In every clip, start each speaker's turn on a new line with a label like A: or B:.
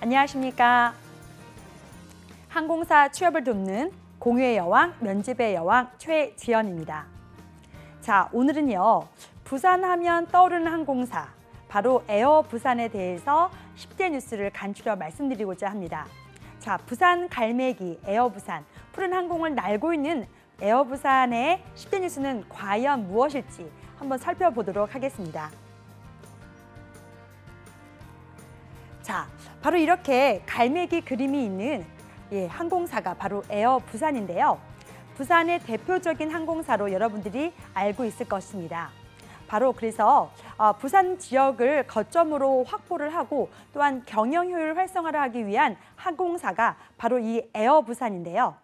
A: 안녕하십니까. 항공사 취업을 돕는 공유의 여왕, 면집의 여왕 최지연입니다. 자, 오늘은요, 부산하면 떠오르는 항공사, 바로 에어부산에 대해서 10대 뉴스를 간추려 말씀드리고자 합니다. 자, 부산 갈매기 에어부산, 푸른 항공을 날고 있는 에어부산의 10대 뉴스는 과연 무엇일지 한번 살펴보도록 하겠습니다. 자, 바로 이렇게 갈매기 그림이 있는 항공사가 바로 에어부산인데요. 부산의 대표적인 항공사로 여러분들이 알고 있을 것입니다. 바로 그래서 부산 지역을 거점으로 확보를 하고 또한 경영 효율 활성화를 하기 위한 항공사가 바로 이 에어부산인데요.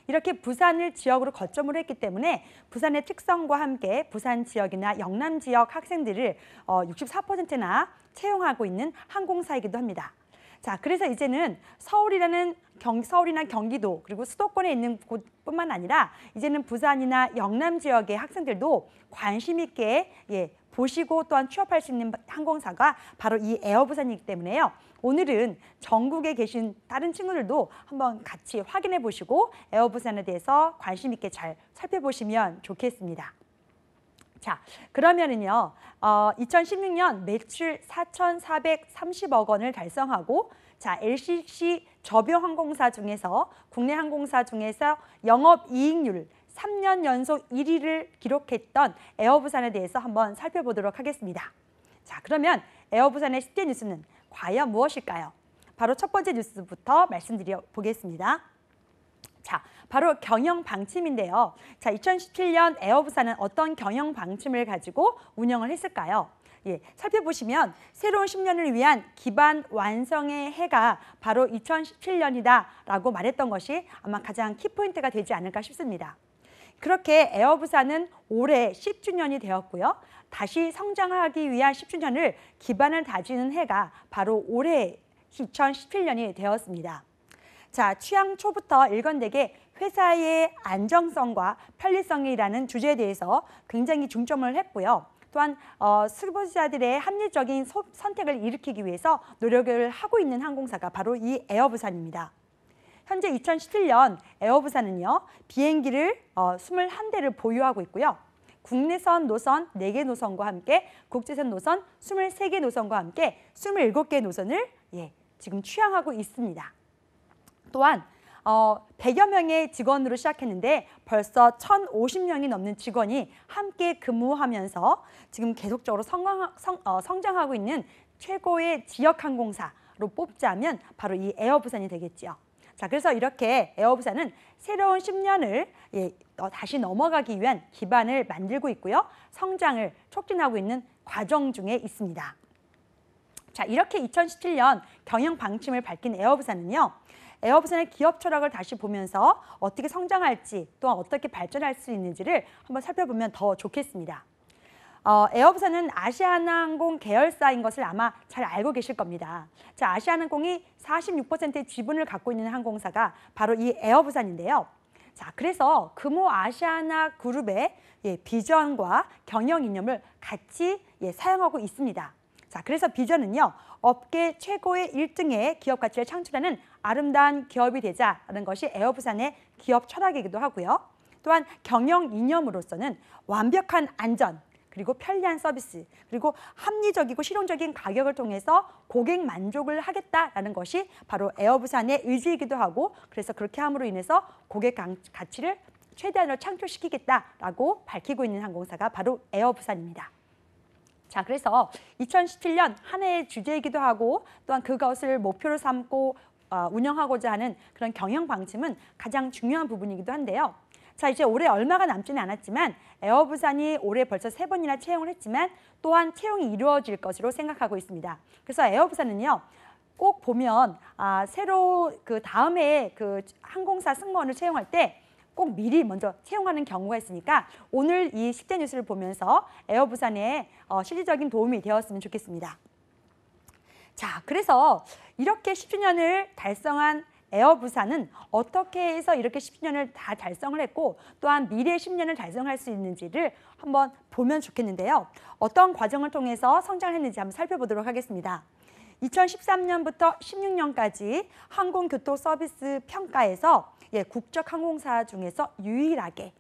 A: 이렇게 부산을 지역으로 거점으로 했기 때문에 부산의 특성과 함께 부산 지역이나 영남 지역 학생들을 64%나 채용하고 있는 항공사이기도 합니다. 자, 그래서 이제는 서울이나 경기도 그리고 수도권에 있는 곳뿐만 아니라 이제는 부산이나 영남 지역의 학생들도 관심 있게 보시고 또한 취업할 수 있는 항공사가 바로 이 에어부산이기 때문에요. 오늘은 전국에 계신 다른 친구들도 한번 같이 확인해 보시고 에어부산에 대해서 관심 있게 잘 살펴보시면 좋겠습니다. 자, 그러면은요, 2016년 매출 4,430억 원을 달성하고, 자, LCC 저비용항공사 중에서 국내 항공사 중에서 영업이익률 3년 연속 1위를 기록했던 에어부산에 대해서 한번 살펴보도록 하겠습니다. 자, 그러면 에어부산의 10대 뉴스는 과연 무엇일까요? 바로 첫 번째 뉴스부터 말씀드려 보겠습니다. 자, 바로 경영 방침인데요. 자, 2017년 에어부산은 어떤 경영 방침을 가지고 운영을 했을까요? 살펴보시면 새로운 10년을 위한 기반 완성의 해가 바로 2017년이다라고 말했던 것이 아마 가장 키포인트가 되지 않을까 싶습니다. 그렇게 에어부산은 올해 10주년이 되었고요. 다시 성장하기 위한 10주년을 기반을 다지는 해가 바로 올해 2017년이 되었습니다. 자, 취향 초부터 일관되게 회사의 안정성과 편리성이라는 주제에 대해서 굉장히 중점을 했고요. 또한 수요자들의 합리적인 선택을 일으키기 위해서 노력을 하고 있는 항공사가 바로 이 에어부산입니다. 현재 2017년 에어부산은요, 비행기를 21대를 보유하고 있고요. 국내선 노선 4개 노선과 함께 국제선 노선 23개 노선과 함께 27개 노선을 지금 취항하고 있습니다. 또한 100여 명의 직원으로 시작했는데 벌써 1,050명이 넘는 직원이 함께 근무하면서 지금 계속적으로 성장하고 있는 최고의 지역 항공사로 뽑자면 바로 이 에어부산이 되겠지요. 자, 그래서 이렇게 에어부산은 새로운 10년을 다시 넘어가기 위한 기반을 만들고 있고요. 성장을 촉진하고 있는 과정 중에 있습니다. 자, 이렇게 2017년 경영 방침을 밝힌 에어부산은요. 에어부산의 기업 철학을 다시 보면서 어떻게 성장할지 또한 어떻게 발전할 수 있는지를 한번 살펴보면 더 좋겠습니다. 에어부산은 아시아나항공 계열사인 것을 아마 잘 알고 계실 겁니다. 자, 아시아나항공이 46%의 지분을 갖고 있는 항공사가 바로 이 에어부산인데요. 자, 그래서 금호 아시아나 그룹의 비전과 경영 이념을 같이 사용하고 있습니다. 자, 그래서 비전은요, 업계 최고의 1등의 기업 가치를 창출하는 아름다운 기업이 되자라는 것이 에어부산의 기업 철학이기도 하고요. 또한 경영 이념으로서는 완벽한 안전, 그리고 편리한 서비스, 그리고 합리적이고 실용적인 가격을 통해서 고객 만족을 하겠다라는 것이 바로 에어부산의 의지이기도 하고, 그래서 그렇게 함으로 인해서 고객 가치를 최대한으로 창출시키겠다라고 밝히고 있는 항공사가 바로 에어부산입니다. 자, 그래서 2017년 한 해의 주제이기도 하고 또한 그것을 목표로 삼고 운영하고자 하는 그런 경영 방침은 가장 중요한 부분이기도 한데요. 자, 이제 올해 얼마가 남지는 않았지만 에어부산이 올해 벌써 3번이나 채용을 했지만 또한 채용이 이루어질 것으로 생각하고 있습니다. 그래서 에어부산은요, 꼭 보면 새로 다음 해에 항공사 승무원을 채용할 때 꼭 미리 먼저 채용하는 경우가 있으니까 오늘 이 10대 뉴스를 보면서 에어부산에 실질적인 도움이 되었으면 좋겠습니다. 자, 그래서 이렇게 10주년을 달성한 에어부산은 어떻게 해서 이렇게 10주년을 다 달성을 했고 또한 미래 10년을 달성할 수 있는지를 한번 보면 좋겠는데요. 어떤 과정을 통해서 성장을 했는지 한번 살펴보도록 하겠습니다. 2013년부터 16년까지 항공교통 서비스 평가에서 국적 항공사 중에서 유일하게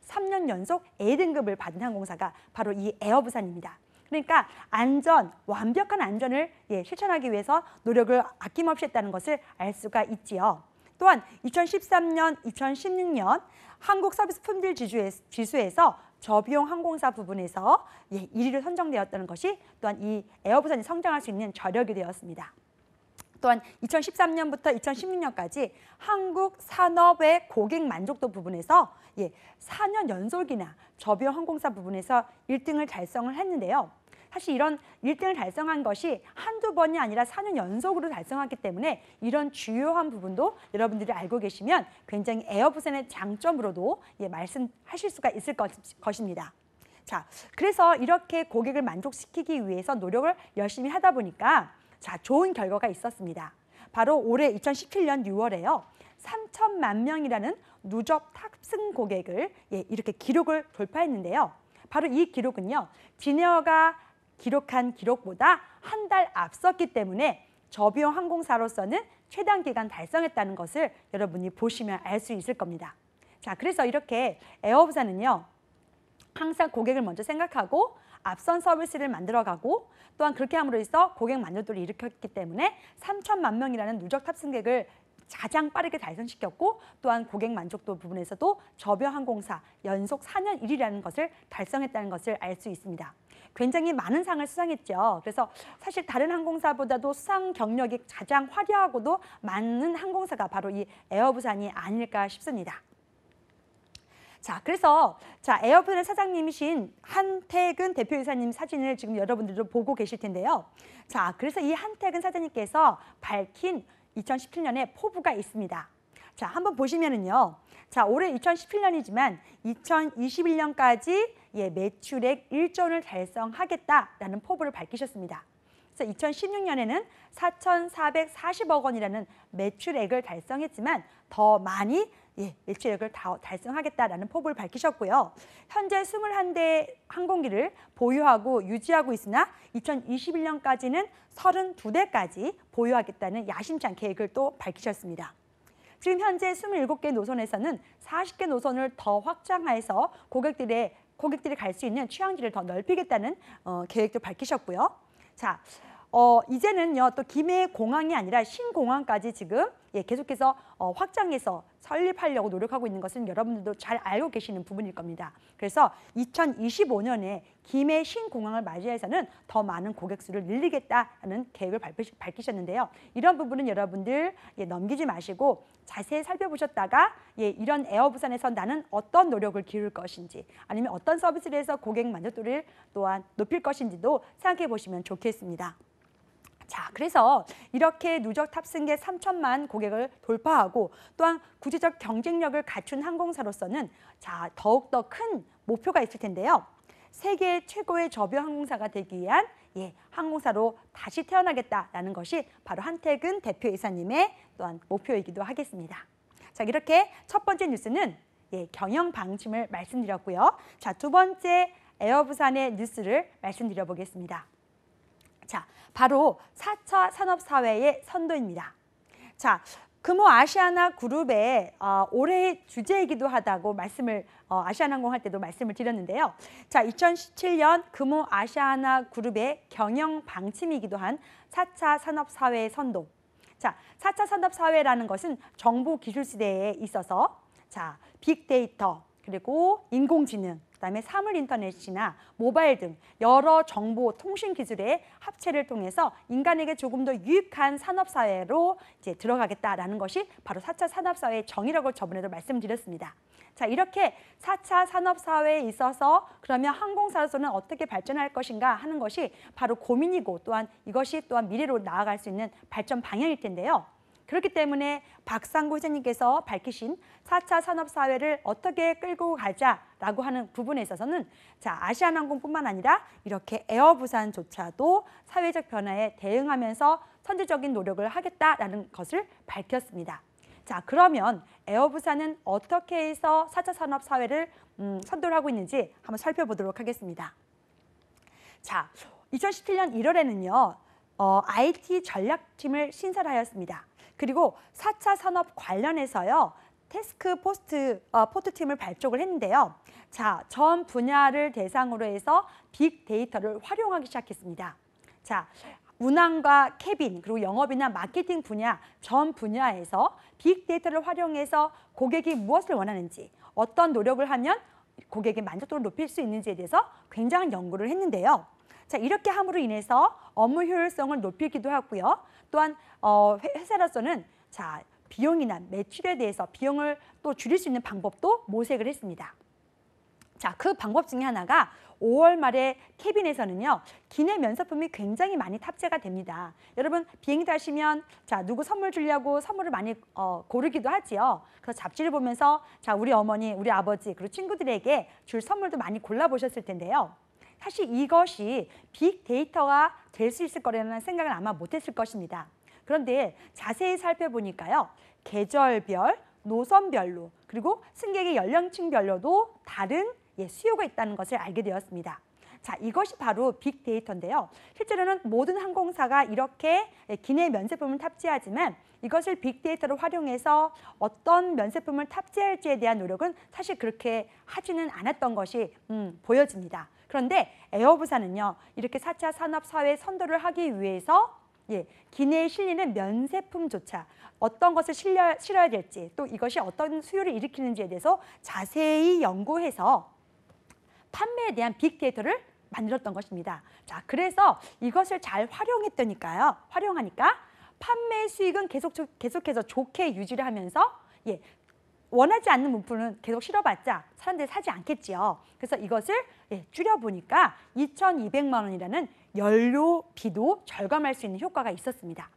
A: 3년 연속 A등급을 받은 항공사가 바로 이 에어부산입니다. 그러니까 완벽한 안전을 실천하기 위해서 노력을 아낌없이 했다는 것을 알 수가 있지요. 또한 2013년, 2016년 한국 서비스 품질 지수에서 저비용 항공사 부분에서 1위로 선정되었다는 것이 또한 이 에어부산이 성장할 수 있는 저력이 되었습니다. 또한 2013년부터 2016년까지 한국 산업의 고객 만족도 부분에서 4년 연속이나 저비용 항공사 부분에서 1등을 달성을 했는데요. 사실 이런 1등을 달성한 것이 한두 번이 아니라 4년 연속으로 달성했기 때문에 이런 주요한 부분도 여러분들이 알고 계시면 굉장히 에어부산의 장점으로도 말씀하실 수가 있을 것입니다. 자, 그래서 이렇게 고객을 만족시키기 위해서 노력을 열심히 하다 보니까 좋은 결과가 있었습니다. 바로 올해 2017년 6월에요. 3천만 명이라는 누적 탑승 고객을 이렇게 기록을 돌파했는데요. 바로 이 기록은요. 진에어가 기록한 기록보다 한 달 앞섰기 때문에 저비용 항공사로서는 최단 기간 달성했다는 것을 여러분이 보시면 알 수 있을 겁니다. 자, 그래서 이렇게 에어부산은요. 항상 고객을 먼저 생각하고 앞선 서비스를 만들어가고 또한 그렇게 함으로써 고객 만족도를 일으켰기 때문에 3천만 명이라는 누적 탑승객을 가장 빠르게 달성시켰고 또한 고객 만족도 부분에서도 저비용 항공사 연속 4년 1위라는 것을 달성했다는 것을 알 수 있습니다. 굉장히 많은 상을 수상했죠. 그래서 사실 다른 항공사보다도 수상 경력이 가장 화려하고도 많은 항공사가 바로 이 에어부산이 아닐까 싶습니다. 자, 그래서 에어부산의 사장님이신 한태근 대표이사님 사진을 지금 여러분들도 보고 계실 텐데요. 자, 그래서 이 한태근 사장님께서 밝힌 2017년에 포부가 있습니다. 자, 한번 보시면은요. 자, 올해 2017년이지만 2021년까지 매출액 1조 원을 달성하겠다라는 포부를 밝히셨습니다. 그래서 2016년에는 4,440억 원이라는 매출액을 달성했지만 더 많이 매출액을 달성하겠다라는 포부를 밝히셨고요. 현재 21대 항공기를 보유하고 유지하고 있으나 2021년까지는 32대까지 보유하겠다는 야심찬 계획을 또 밝히셨습니다. 지금 현재 27개 노선에서는 40개 노선을 더 확장해서 고객들이 갈 수 있는 취항지를 더 넓히겠다는 계획도 밝히셨고요. 자, 이제는요 또 김해 공항이 아니라 신공항까지 지금 계속해서 확장해서 설립하려고 노력하고 있는 것은 여러분들도 잘 알고 계시는 부분일 겁니다. 그래서 2025년에 김해 신공항을 맞이해서는 더 많은 고객 수를 늘리겠다는 계획을 밝히셨는데요. 이런 부분은 여러분들 넘기지 마시고 자세히 살펴보셨다가 이런 에어부산에서 나는 어떤 노력을 기울 것인지 아니면 어떤 서비스를 해서 고객 만족도를 또한 높일 것인지도 생각해 보시면 좋겠습니다. 자, 그래서 이렇게 누적 탑승객 3천만 고객을 돌파하고 또한 국제적 경쟁력을 갖춘 항공사로서는 더욱더 큰 목표가 있을 텐데요. 세계 최고의 저비용 항공사가 되기 위한 항공사로 다시 태어나겠다라는 것이 바로 한태근 대표이사님의 또한 목표이기도 하겠습니다. 자, 이렇게 첫 번째 뉴스는 경영 방침을 말씀드렸고요. 자, 두 번째 에어부산의 뉴스를 말씀드려 보겠습니다. 자, 바로 4차 산업사회의 선도입니다. 자, 금호 아시아나 그룹의 올해의 주제이기도 하다고 아시아나항공 할 때도 말씀을 드렸는데요. 자, 2017년 금호 아시아나 그룹의 경영 방침이기도 한 4차 산업사회의 선도. 자, 4차 산업사회라는 것은 정보 기술 시대에 있어서 빅데이터 그리고 인공지능 그다음에 사물 인터넷이나 모바일 등 여러 정보 통신 기술의 합체를 통해서 인간에게 조금 더 유익한 산업사회로 들어가겠다라는 것이 바로 4차 산업사회의 정의라고 저번에도 말씀드렸습니다. 자, 이렇게 4차 산업사회에 있어서 그러면 항공사로서는 어떻게 발전할 것인가 하는 것이 바로 고민이고 또한 이것이 또한 미래로 나아갈 수 있는 발전 방향일 텐데요. 그렇기 때문에 박상구 회장님께서 밝히신 4차 산업사회를 어떻게 끌고 가자라고 하는 부분에 있어서는 아시아나항공뿐만 아니라 이렇게 에어부산조차도 사회적 변화에 대응하면서 선제적인 노력을 하겠다라는 것을 밝혔습니다. 자, 그러면 에어부산은 어떻게 해서 4차 산업사회를 선도를 하고 있는지 한번 살펴보도록 하겠습니다. 자, 2017년 1월에는요. IT 전략팀을 신설하였습니다. 그리고 4차 산업 관련해서요. 태스크 포트 팀을 발족을 했는데요. 자, 전 분야를 대상으로 해서 빅데이터를 활용하기 시작했습니다. 자, 운항과 캐빈 그리고 영업이나 마케팅 분야 전 분야에서 빅데이터를 활용해서 고객이 무엇을 원하는지 어떤 노력을 하면 고객의 만족도를 높일 수 있는지에 대해서 굉장한 연구를 했는데요. 자, 이렇게 함으로 인해서 업무 효율성을 높이기도 하고요. 또한 회사로서는 자, 비용이나 매출에 대해서 비용을 또 줄일 수 있는 방법도 모색을 했습니다. 자, 그 방법 중에 하나가 5월 말에 캐빈에서는요. 기내 면세품이 굉장히 많이 탑재가 됩니다. 여러분 비행기 타시면 자, 누구 선물 주려고 선물을 많이 고르기도 하지요. 그래서 잡지를 보면서 자, 우리 어머니, 우리 아버지 그리고 친구들에게 줄 선물도 많이 골라보셨을 텐데요. 사실 이것이 빅데이터가 될 수 있을 거라는 생각을 아마 못했을 것입니다. 그런데 자세히 살펴보니까요. 계절별, 노선별로 그리고 승객의 연령층별로도 다른 수요가 있다는 것을 알게 되었습니다. 자, 이것이 바로 빅데이터인데요. 실제로는 모든 항공사가 이렇게 기내 면세품을 탑재하지만 이것을 빅데이터로 활용해서 어떤 면세품을 탑재할지에 대한 노력은 사실 그렇게 하지는 않았던 것이 보여집니다. 그런데 에어부산은요. 이렇게 4차 산업사회 선도를 하기 위해서 기내에 실리는 면세품조차 어떤 것을 실어야 될지 또 이것이 어떤 수요를 일으키는지에 대해서 자세히 연구해서 판매에 대한 빅데이터를 만들었던 것입니다. 자, 그래서 이것을 잘 활용하니까 판매 수익은 계속해서 좋게 유지를 하면서 원하지 않는 물품은 계속 실어봤자 사람들이 사지 않겠지요. 그래서 이것을 줄여보니까 2,200만 원이라는 연료비도 절감할 수 있는 효과가 있었습니다.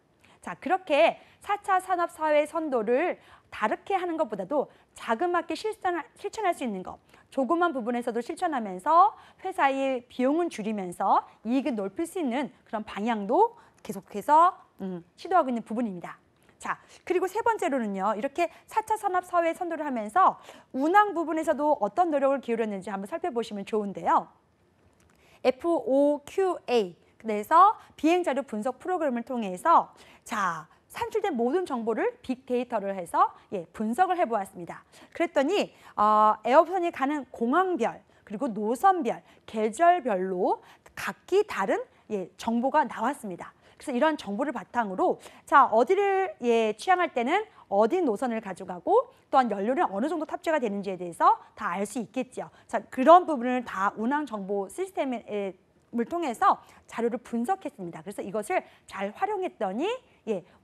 A: 자, 그렇게 4차 산업사회 선도를 다르게 하는 것보다도 자그맣게 실천할 수 있는 것, 조그만 부분에서도 실천하면서 회사의 비용은 줄이면서 이익을 높일 수 있는 그런 방향도 계속해서 시도하고 있는 부분입니다. 자, 그리고 세 번째로는요. 이렇게 4차 산업사회 선도를 하면서 운항 부분에서도 어떤 노력을 기울였는지 한번 살펴보시면 좋은데요. FOQA, 그래서 비행자료 분석 프로그램을 통해서 자, 산출된 모든 정보를 빅데이터를 해서 분석을 해보았습니다. 그랬더니 에어부산이 가는 공항별, 그리고 노선별, 계절별로 각기 다른 정보가 나왔습니다. 그래서 이런 정보를 바탕으로 자, 어디를 취향할 때는 어디 노선을 가져가고 또한 연료는 어느 정도 탑재가 되는지에 대해서 다 알 수 있겠죠. 자, 그런 부분을 다 운항 정보 시스템을 통해서 자료를 분석했습니다. 그래서 이것을 잘 활용했더니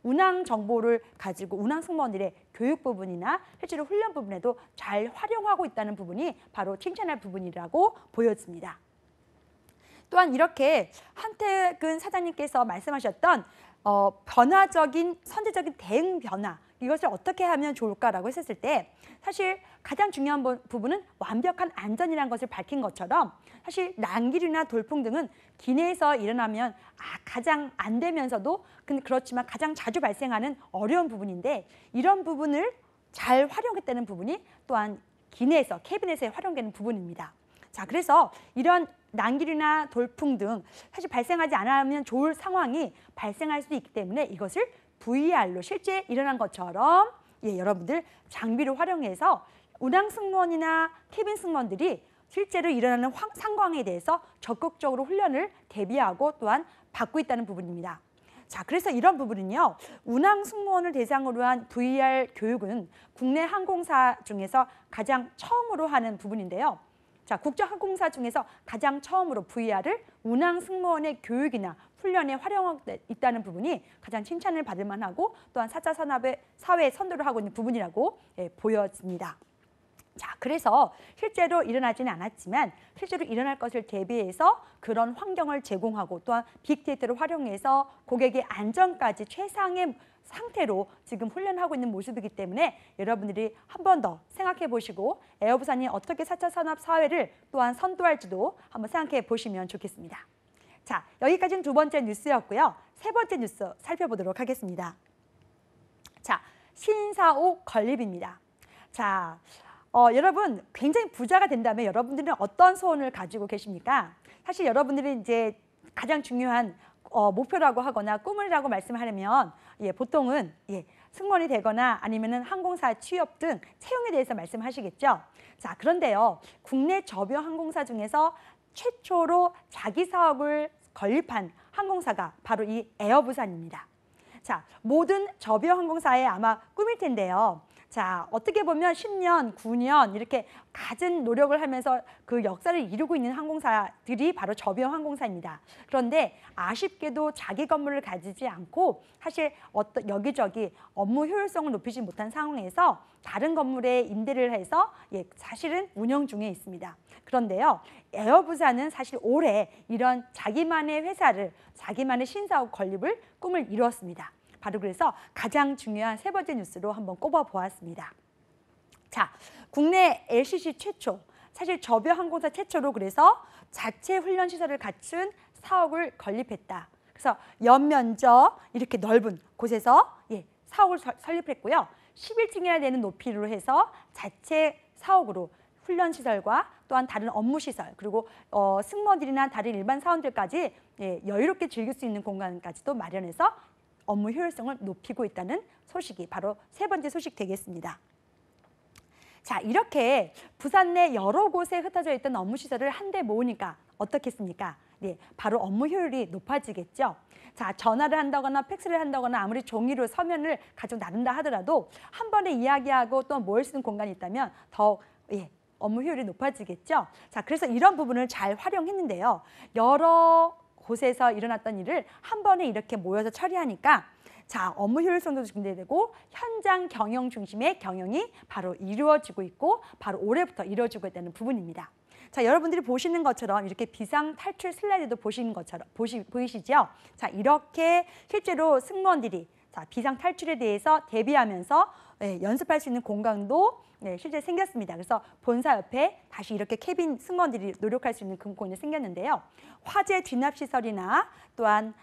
A: 운항 정보를 가지고 운항 승무원들의 교육 부분이나 실제로 훈련 부분에도 잘 활용하고 있다는 부분이 바로 칭찬할 부분이라고 보여집니다. 또한 이렇게 한태근 사장님께서 말씀하셨던 변화적인 선제적인 대응 변화, 이것을 어떻게 하면 좋을까라고 했었을 때 사실 가장 중요한 부분은 완벽한 안전이라는 것을 밝힌 것처럼 사실 난길이나 돌풍 등은 기내에서 일어나면 가장 안 되면서도 그렇지만 가장 자주 발생하는 어려운 부분인데 이런 부분을 잘 활용했다는 부분이 또한 기내에서 캐빈에서 활용되는 부분입니다. 자, 그래서 이런 난길이나 돌풍 등 사실 발생하지 않으면 좋을 상황이 발생할 수 있기 때문에 이것을 VR로 실제 일어난 것처럼 여러분들 장비를 활용해서 운항 승무원이나 캐빈 승무원들이 실제로 일어나는 상황에 대해서 적극적으로 훈련을 대비하고 또한 받고 있다는 부분입니다. 자, 그래서 이런 부분은요. 운항 승무원을 대상으로 한 VR 교육은 국내 항공사 중에서 가장 처음으로 하는 부분인데요. 자, 국제항공사 중에서 가장 처음으로 VR을 운항 승무원의 교육이나 훈련에 활용하고 있다는 부분이 가장 칭찬을 받을 만하고 또한 4차 산업의 사회에 선도를 하고 있는 부분이라고 보여집니다. 자, 그래서 실제로 일어나지는 않았지만 실제로 일어날 것을 대비해서 그런 환경을 제공하고 또한 빅데이터를 활용해서 고객의 안전까지 최상의 상태로 지금 훈련하고 있는 모습이기 때문에 여러분들이 한 번 더 생각해 보시고 에어부산이 어떻게 4차 산업 사회를 또한 선도할지도 한번 생각해 보시면 좋겠습니다. 자, 여기까지는 두 번째 뉴스였고요. 세 번째 뉴스 살펴보도록 하겠습니다. 자, 신사옥 건립입니다. 자, 여러분 굉장히 부자가 된다면 여러분들은 어떤 소원을 가지고 계십니까? 사실 여러분들이 이제 가장 중요한 목표라고 하거나 꿈이라고 말씀하려면 보통은 승무원이 되거나 아니면은 항공사 취업 등 채용에 대해서 말씀하시겠죠. 자, 그런데요. 국내 저비용 항공사 중에서 최초로 자기 사업을 건립한 항공사가 바로 이 에어부산입니다. 자, 모든 저비용 항공사의 아마 꿈일 텐데요. 자, 어떻게 보면 10년, 9년 이렇게 갖은 노력을 하면서 그 역사를 이루고 있는 항공사들이 바로 저비용 항공사입니다. 그런데 아쉽게도 자기 건물을 가지지 않고 사실 여기저기 업무 효율성을 높이지 못한 상황에서 다른 건물에 임대를 해서 사실은 운영 중에 있습니다. 그런데요, 에어부산은 사실 올해 이런 자기만의 회사를, 자기만의 신사업 건립을 꿈을 이루었습니다. 바로 그래서 가장 중요한 세 번째 뉴스로 한번 꼽아보았습니다. 자, 국내 LCC 최초, 사실 저비용 항공사 최초로 그래서 자체 훈련 시설을 갖춘 사옥을 건립했다. 그래서 연면적 이렇게 넓은 곳에서 사옥을 설립했고요. 11층이나 되는 높이로 해서 자체 사옥으로 훈련 시설과 또한 다른 업무 시설 그리고 승무원들이나 다른 일반 사원들까지 여유롭게 즐길 수 있는 공간까지도 마련해서 업무 효율성을 높이고 있다는 소식이 바로 세 번째 소식 되겠습니다. 자, 이렇게 부산 내 여러 곳에 흩어져 있던 업무 시설을 한데 모으니까 어떻겠습니까? 바로 업무 효율이 높아지겠죠. 자, 전화를 한다거나 팩스를 한다거나 아무리 종이로 서면을 가지고 나눈다 하더라도 한 번에 이야기하고 또 모일 수 있는 공간이 있다면 더욱 업무 효율이 높아지겠죠. 자, 그래서 이런 부분을 잘 활용했는데요. 여러 곳에서 일어났던 일을 한 번에 이렇게 모여서 처리하니까 자, 업무 효율성도 증대되고 현장 경영 중심의 경영이 바로 이루어지고 있고 바로 올해부터 이루어지고 있다는 부분입니다. 자, 여러분들이 보시는 것처럼 이렇게 비상 탈출 슬라이드도 보시는 것처럼 보이시죠? 자, 이렇게 실제로 승무원들이 비상 탈출에 대해서 대비하면서 연습할 수 있는 공간도 실제 생겼습니다. 그래서 본사 옆에 다시 이렇게 캐빈 승무원들이 노력할 수 있는 공간이 생겼는데요. 화재 진압 시설이나 또한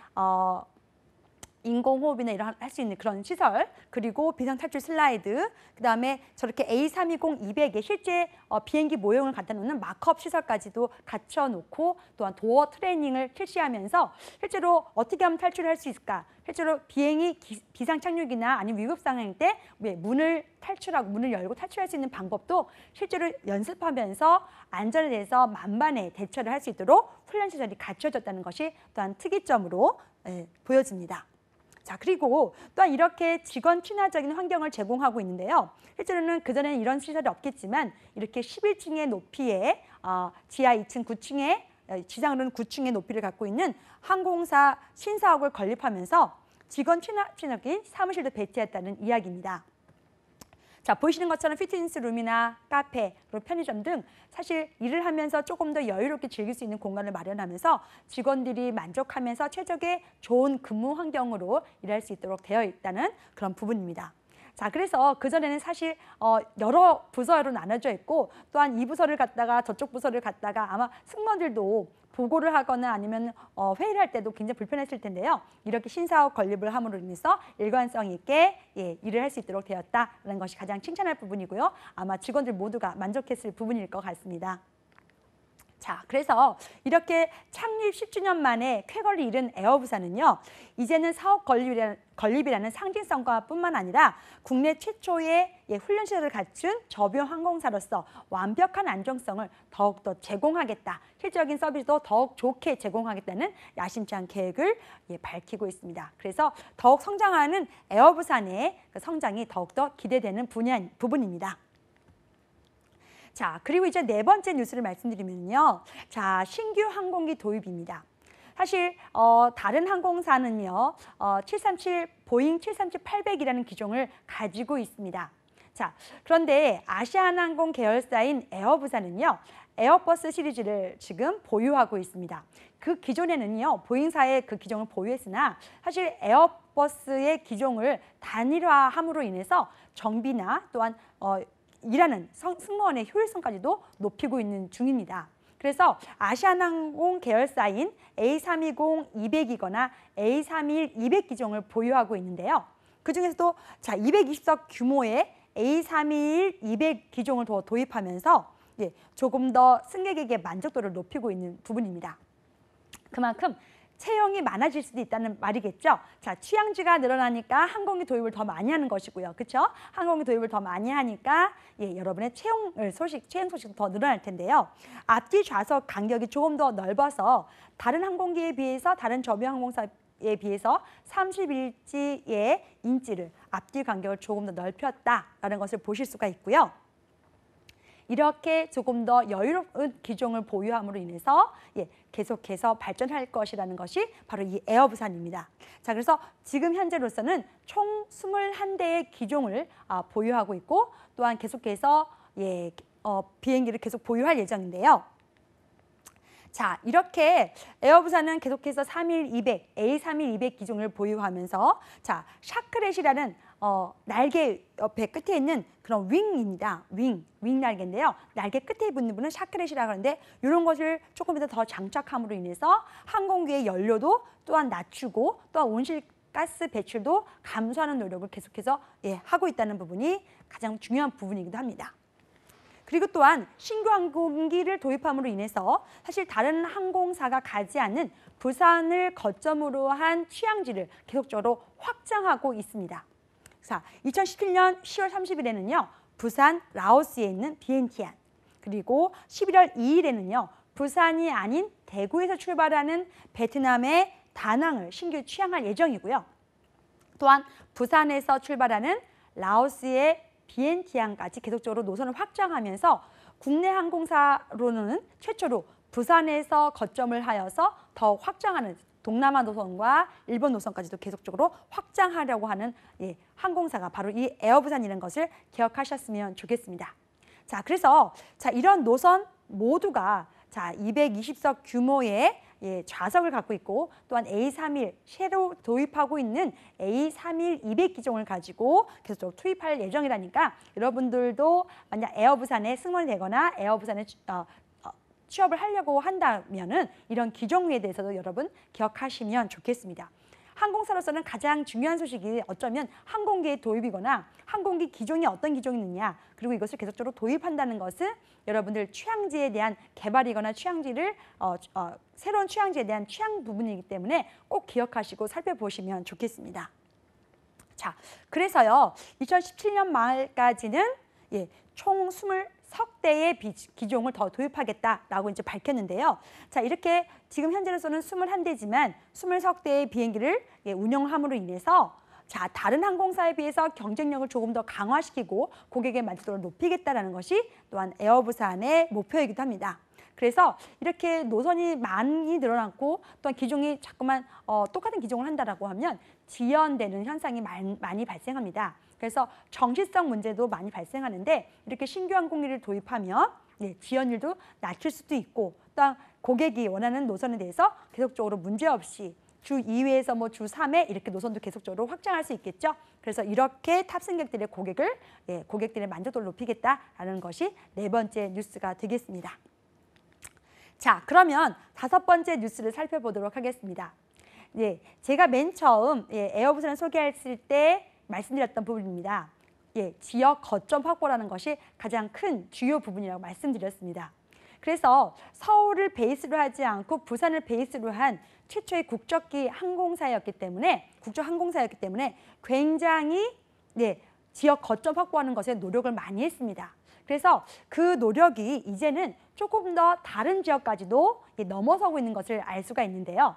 A: 인공호흡이나 이런 할 수 있는 그런 시설, 그리고 비상탈출 슬라이드, 그다음에 저렇게 A320-200에 실제 비행기 모형을 갖다 놓는 마크업 시설까지도 갖춰놓고 또한 도어 트레이닝을 실시하면서 실제로 어떻게 하면 탈출을 할 수 있을까? 실제로 비행이 비상 착륙이나 아니면 위급 상황일 때 문을 열고 탈출할 수 있는 방법도 실제로 연습하면서 안전에 대해서 만반의 대처를 할 수 있도록 훈련 시설이 갖춰졌다는 것이 또한 특이점으로 보여집니다. 자, 그리고 또한 이렇게 직원 친화적인 환경을 제공하고 있는데요. 실제로는 그전에는 이런 시설이 없겠지만 이렇게 11층의 높이에 지하 2층 9층에 지상으로는 9층의 높이를 갖고 있는 항공사 신사옥을 건립하면서 직원 친화적인 사무실도 배치했다는 이야기입니다. 자, 보이시는 것처럼 피트니스 룸이나 카페, 그리고 편의점 등 사실 일을 하면서 조금 더 여유롭게 즐길 수 있는 공간을 마련하면서 직원들이 만족하면서 최적의 좋은 근무 환경으로 일할 수 있도록 되어 있다는 그런 부분입니다. 자, 그래서 그전에는 사실 여러 부서로 나눠져 있고 또한 이 부서를 갔다가 저쪽 부서를 갔다가 아마 승무원들도 보고를 하거나 아니면 회의를 할 때도 굉장히 불편했을 텐데요. 이렇게 신사업 건립을 함으로 인해서 일관성 있게 일을 할 수 있도록 되었다는 것이 가장 칭찬할 부분이고요. 아마 직원들 모두가 만족했을 부분일 것 같습니다. 자, 그래서 이렇게 창립 10주년 만에 쾌거를 이룬 에어부산은요, 이제는 사업 건립이라는 상징성과 뿐만 아니라 국내 최초의 훈련 시설을 갖춘 저비용 항공사로서 완벽한 안정성을 더욱더 제공하겠다, 실질적인 서비스도 더욱 좋게 제공하겠다는 야심찬 계획을 밝히고 있습니다. 그래서 더욱 성장하는 에어부산의 성장이 더욱더 기대되는 부분입니다. 자, 그리고 이제 네 번째 뉴스를 말씀드리면요. 자, 신규 항공기 도입입니다. 사실 다른 항공사는요. 보잉 737-800이라는 기종을 가지고 있습니다. 자, 그런데 아시아나항공 계열사인 에어부산은요. 에어버스 시리즈를 지금 보유하고 있습니다. 그 기존에는요. 보잉사의 그 기종을 보유했으나 사실 에어버스의 기종을 단일화함으로 인해서 정비나 또한 일하는 승무원의 효율성까지도 높이고 있는 중입니다. 그래서 아시아나항공 계열사인 A320-200이거나 A321-200 기종을 보유하고 있는데요. 그중에서도 자 220석 규모의 A321-200 기종을 더 도입하면서 조금 더 승객에게 만족도를 높이고 있는 부분입니다. 그만큼 채용이 많아질 수도 있다는 말이겠죠. 자, 취향지가 늘어나니까 항공기 도입을 더 많이 하는 것이고요. 그렇죠? 항공기 도입을 더 많이 하니까 여러분의 채용 소식도 더 늘어날 텐데요. 앞뒤 좌석 간격이 조금 더 넓어서 다른 항공기에 비해서 다른 저비용 항공사에 비해서 31인치의 앞뒤 간격을 조금 더 넓혔다라는 것을 보실 수가 있고요. 이렇게 조금 더 여유로운 기종을 보유함으로 인해서 계속해서 발전할 것이라는 것이 바로 이 에어부산입니다. 자, 그래서 지금 현재로서는 총 21대의 기종을 보유하고 있고 또한 계속해서 비행기를 계속 보유할 예정인데요. 자, 이렇게 에어부산은 계속해서 31200, A31200 기종을 보유하면서 자, 샤크렛이라는 날개 옆에 끝에 있는 그런 윙입니다. 윙 날개인데요. 날개 끝에 붙는 부분은 샤크렛이라고 하는데 이런 것을 조금 더 장착함으로 인해서 항공기의 연료도 또한 낮추고 또한 온실가스 배출도 감소하는 노력을 계속해서 하고 있다는 부분이 가장 중요한 부분이기도 합니다. 그리고 또한 신규 항공기를 도입함으로 인해서 사실 다른 항공사가 가지 않는 부산을 거점으로 한 취향지를 계속적으로 확장하고 있습니다. 자, 2017년 10월 30일에는요. 부산 라오스에 있는 비엔티안, 그리고 11월 2일에는요. 부산이 아닌 대구에서 출발하는 베트남의 다낭을 신규 취항할 예정이고요. 또한 부산에서 출발하는 라오스의 비엔티안까지 계속적으로 노선을 확장하면서 국내 항공사로는 최초로 부산에서 거점을 하여서 더 확장하는 동남아 노선과 일본 노선까지도 계속적으로 확장하려고 하는 항공사가 바로 이 에어부산이라는 것을 기억하셨으면 좋겠습니다. 자, 그래서 이런 노선 모두가 220석 규모의 좌석을 갖고 있고 또한 A321 새로 도입하고 있는 A31200 기종을 가지고 계속적으로 투입할 예정이라니까 여러분들도 만약 에어부산에 승무원이 되거나 에어부산에 취업을 하려고 한다면은 이런 기종에 대해서도 여러분 기억하시면 좋겠습니다. 항공사로서는 가장 중요한 소식이 어쩌면 항공기의 도입이거나 항공기 기종이 어떤 기종이 있느냐 그리고 이것을 계속적으로 도입한다는 것은 여러분들 취향지에 대한 개발이거나 취향지를 새로운 취향지에 대한 취향 부분이기 때문에 꼭 기억하시고 살펴보시면 좋겠습니다. 자, 그래서요 2017년 말까지는 총 20석대의 기종을 더 도입하겠다라고 이제 밝혔는데요. 자, 이렇게 지금 현재로서는 21대지만 20석대의 비행기를 운영함으로 인해서 다른 항공사에 비해서 경쟁력을 조금 더 강화시키고 고객의 만족도를 높이겠다라는 것이 또한 에어부산의 목표이기도 합니다. 그래서 이렇게 노선이 많이 늘어났고 또한 기종이 자꾸만 똑같은 기종을 한다라고 하면 지연되는 현상이 많이 발생합니다. 그래서 정시성 문제도 많이 발생하는데 이렇게 신규 항공기를 도입하면 지연율도 낮출 수도 있고 또한 고객이 원하는 노선에 대해서 계속적으로 문제없이 주 2회에서 주 3회 이렇게 노선도 계속적으로 확장할 수 있겠죠. 그래서 이렇게 탑승객들의 고객들의 만족도를 높이겠다라는 것이 네 번째 뉴스가 되겠습니다. 자, 그러면 다섯 번째 뉴스를 살펴보도록 하겠습니다. 제가 맨 처음 에어부산을 소개했을 때 말씀드렸던 부분입니다. 지역 거점 확보라는 것이 가장 큰 주요 부분이라고 말씀드렸습니다. 그래서 서울을 베이스로 하지 않고 부산을 베이스로 한 최초의 국적 항공사였기 때문에 굉장히 지역 거점 확보하는 것에 노력을 많이 했습니다. 그래서 그 노력이 이제는 조금 더 다른 지역까지도 넘어서고 있는 것을 알 수가 있는데요.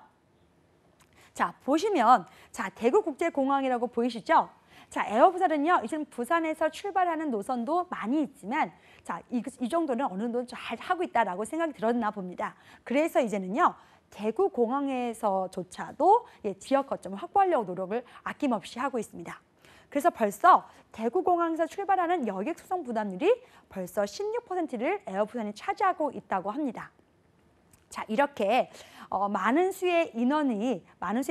A: 자, 보시면 대구국제공항이라고 보이시죠? 자, 에어부산은요, 이제는 부산에서 출발하는 노선도 많이 있지만 이 정도는 어느 정도 잘 하고 있다라고 생각이 들었나 봅니다. 그래서 이제는요, 대구공항에서조차도 지역 거점을 확보하려고 노력을 아낌없이 하고 있습니다. 그래서 벌써 대구공항에서 출발하는 여객 수송 부담률이 벌써 16%를 에어부산이 차지하고 있다고 합니다. 자, 이렇게 많은 수의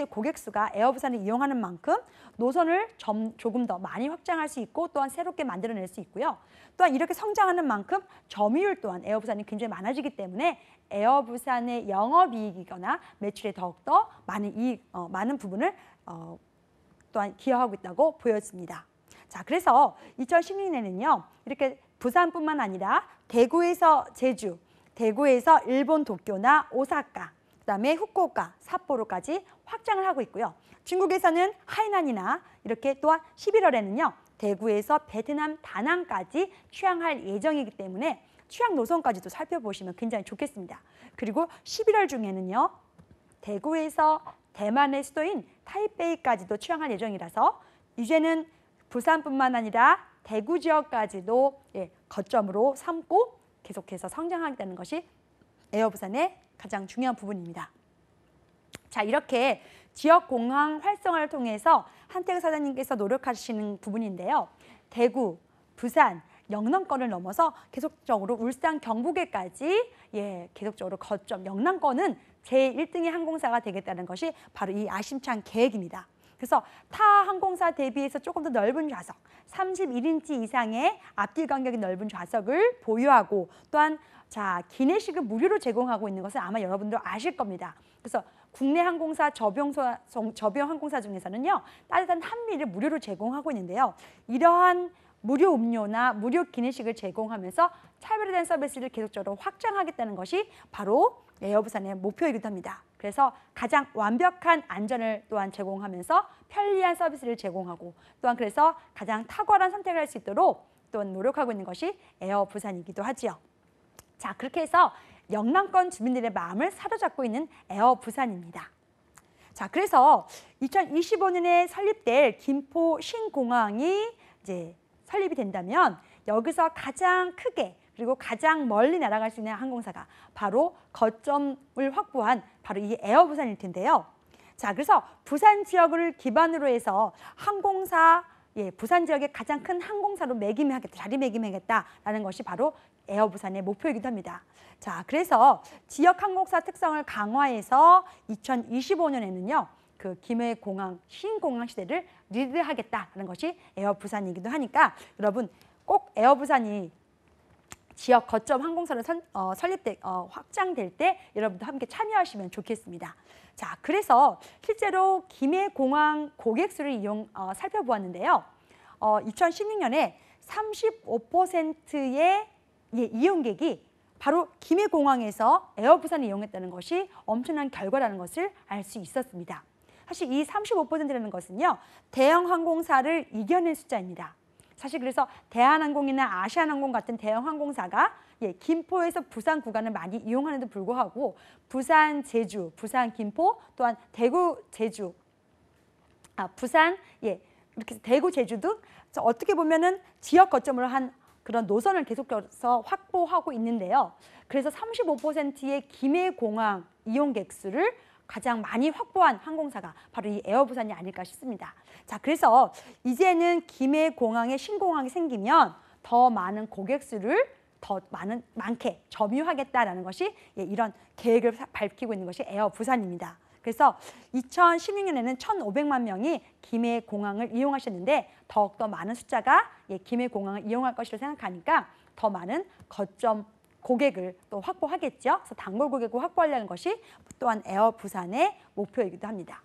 A: 고객 수가 에어부산을 이용하는 만큼 노선을 조금 더 많이 확장할 수 있고 또한 새롭게 만들어낼 수 있고요. 또한 이렇게 성장하는 만큼 점유율 또한 에어부산이 굉장히 많아지기 때문에 에어부산의 영업이익이거나 매출에 더욱더 많은 부분을 또한 기여하고 있다고 보여집니다. 자, 그래서 2016년에는요, 이렇게 부산뿐만 아니라 대구에서 제주, 대구에서 일본 도쿄나 오사카, 그다음에 후쿠오카, 삿포로까지 확장을 하고 있고요. 중국에서는 하이난이나 이렇게 또한 11월에는요. 대구에서 베트남 다낭까지 취항할 예정이기 때문에 취항 노선까지도 살펴보시면 굉장히 좋겠습니다. 그리고 11월 중에는요. 대구에서 대만의 수도인 타이베이까지도 취항할 예정이라서 이제는 부산뿐만 아니라 대구 지역까지도 거점으로 삼고 계속해서 성장하겠다는 것이 에어부산의 가장 중요한 부분입니다. 자, 이렇게 지역공항 활성화를 통해서 한태극 사장님께서 노력하시는 부분인데요. 대구, 부산, 영남권을 넘어서 계속적으로 울산, 경북에까지 계속적으로 거점, 영남권은 제1등의 항공사가 되겠다는 것이 바로 이 야심찬 계획입니다. 그래서 타 항공사 대비해서 조금 더 넓은 좌석, 31인치 이상의 앞뒤 간격이 넓은 좌석을 보유하고 또한 기내식을 무료로 제공하고 있는 것은 아마 여러분도 아실 겁니다. 그래서 국내 항공사 저비용 항공사 중에서는요. 따뜻한 한미를 무료로 제공하고 있는데요. 이러한 무료 음료나 무료 기내식을 제공하면서 차별화된 서비스를 계속적으로 확장하겠다는 것이 바로 에어부산의 목표이기도 합니다. 그래서 가장 완벽한 안전을 또한 제공하면서 편리한 서비스를 제공하고 또한 그래서 가장 탁월한 선택을 할 수 있도록 또한 노력하고 있는 것이 에어부산이기도 하지요. 자, 그렇게 해서 영남권 주민들의 마음을 사로잡고 있는 에어부산입니다. 자, 그래서 2025년에 설립될 김포 신공항이 이제 설립이 된다면 여기서 가장 크게 그리고 가장 멀리 날아갈 수 있는 항공사가 바로 거점을 확보한 바로 이 에어부산일 텐데요. 자, 그래서 부산 지역을 기반으로 해서 항공사, 부산 지역의 가장 큰 항공사로 자리매김하겠다라는 것이 바로 에어부산의 목표이기도 합니다. 자, 그래서 지역 항공사 특성을 강화해서 2025년에는요. 그 김해공항, 신공항 시대를 리드하겠다는 것이 에어부산이기도 하니까 여러분 꼭 에어부산이 지역 거점 항공사로 확장될 때 여러분도 함께 참여하시면 좋겠습니다. 자, 그래서 실제로 김해공항 고객 수를 살펴보았는데요. 2016년에 35%의 이용객이 바로 김해공항에서 에어부산을 이용했다는 것이 엄청난 결과라는 것을 알 수 있었습니다. 사실 이 35%라는 것은요. 대형 항공사를 이겨낸 숫자입니다. 사실 그래서 대한항공이나 아시아나항공 같은 대형 항공사가 김포에서 부산 구간을 많이 이용하는데 불구하고 부산, 제주, 부산, 김포 또한 대구, 제주, 부산, 이렇게 대구, 제주 등 어떻게 보면은 지역 거점으로 한 그런 노선을 계속해서 확보하고 있는데요. 그래서 35%의 김해공항 이용객 수를 가장 많이 확보한 항공사가 바로 이 에어부산이 아닐까 싶습니다. 자, 그래서 이제는 김해공항에 신공항이 생기면 더 많은 고객 수를 더 많게 점유하겠다라는 것이 이런 계획을 밝히고 있는 것이 에어부산입니다. 그래서 2016년에는 1,500만 명이 김해공항을 이용하셨는데 더욱더 많은 숫자가 김해공항을 이용할 것이라고 생각하니까 더 많은 거점 고객을 또 확보하겠죠. 그래서 단골 고객을 확보하려는 것이 또한 에어부산의 목표이기도 합니다.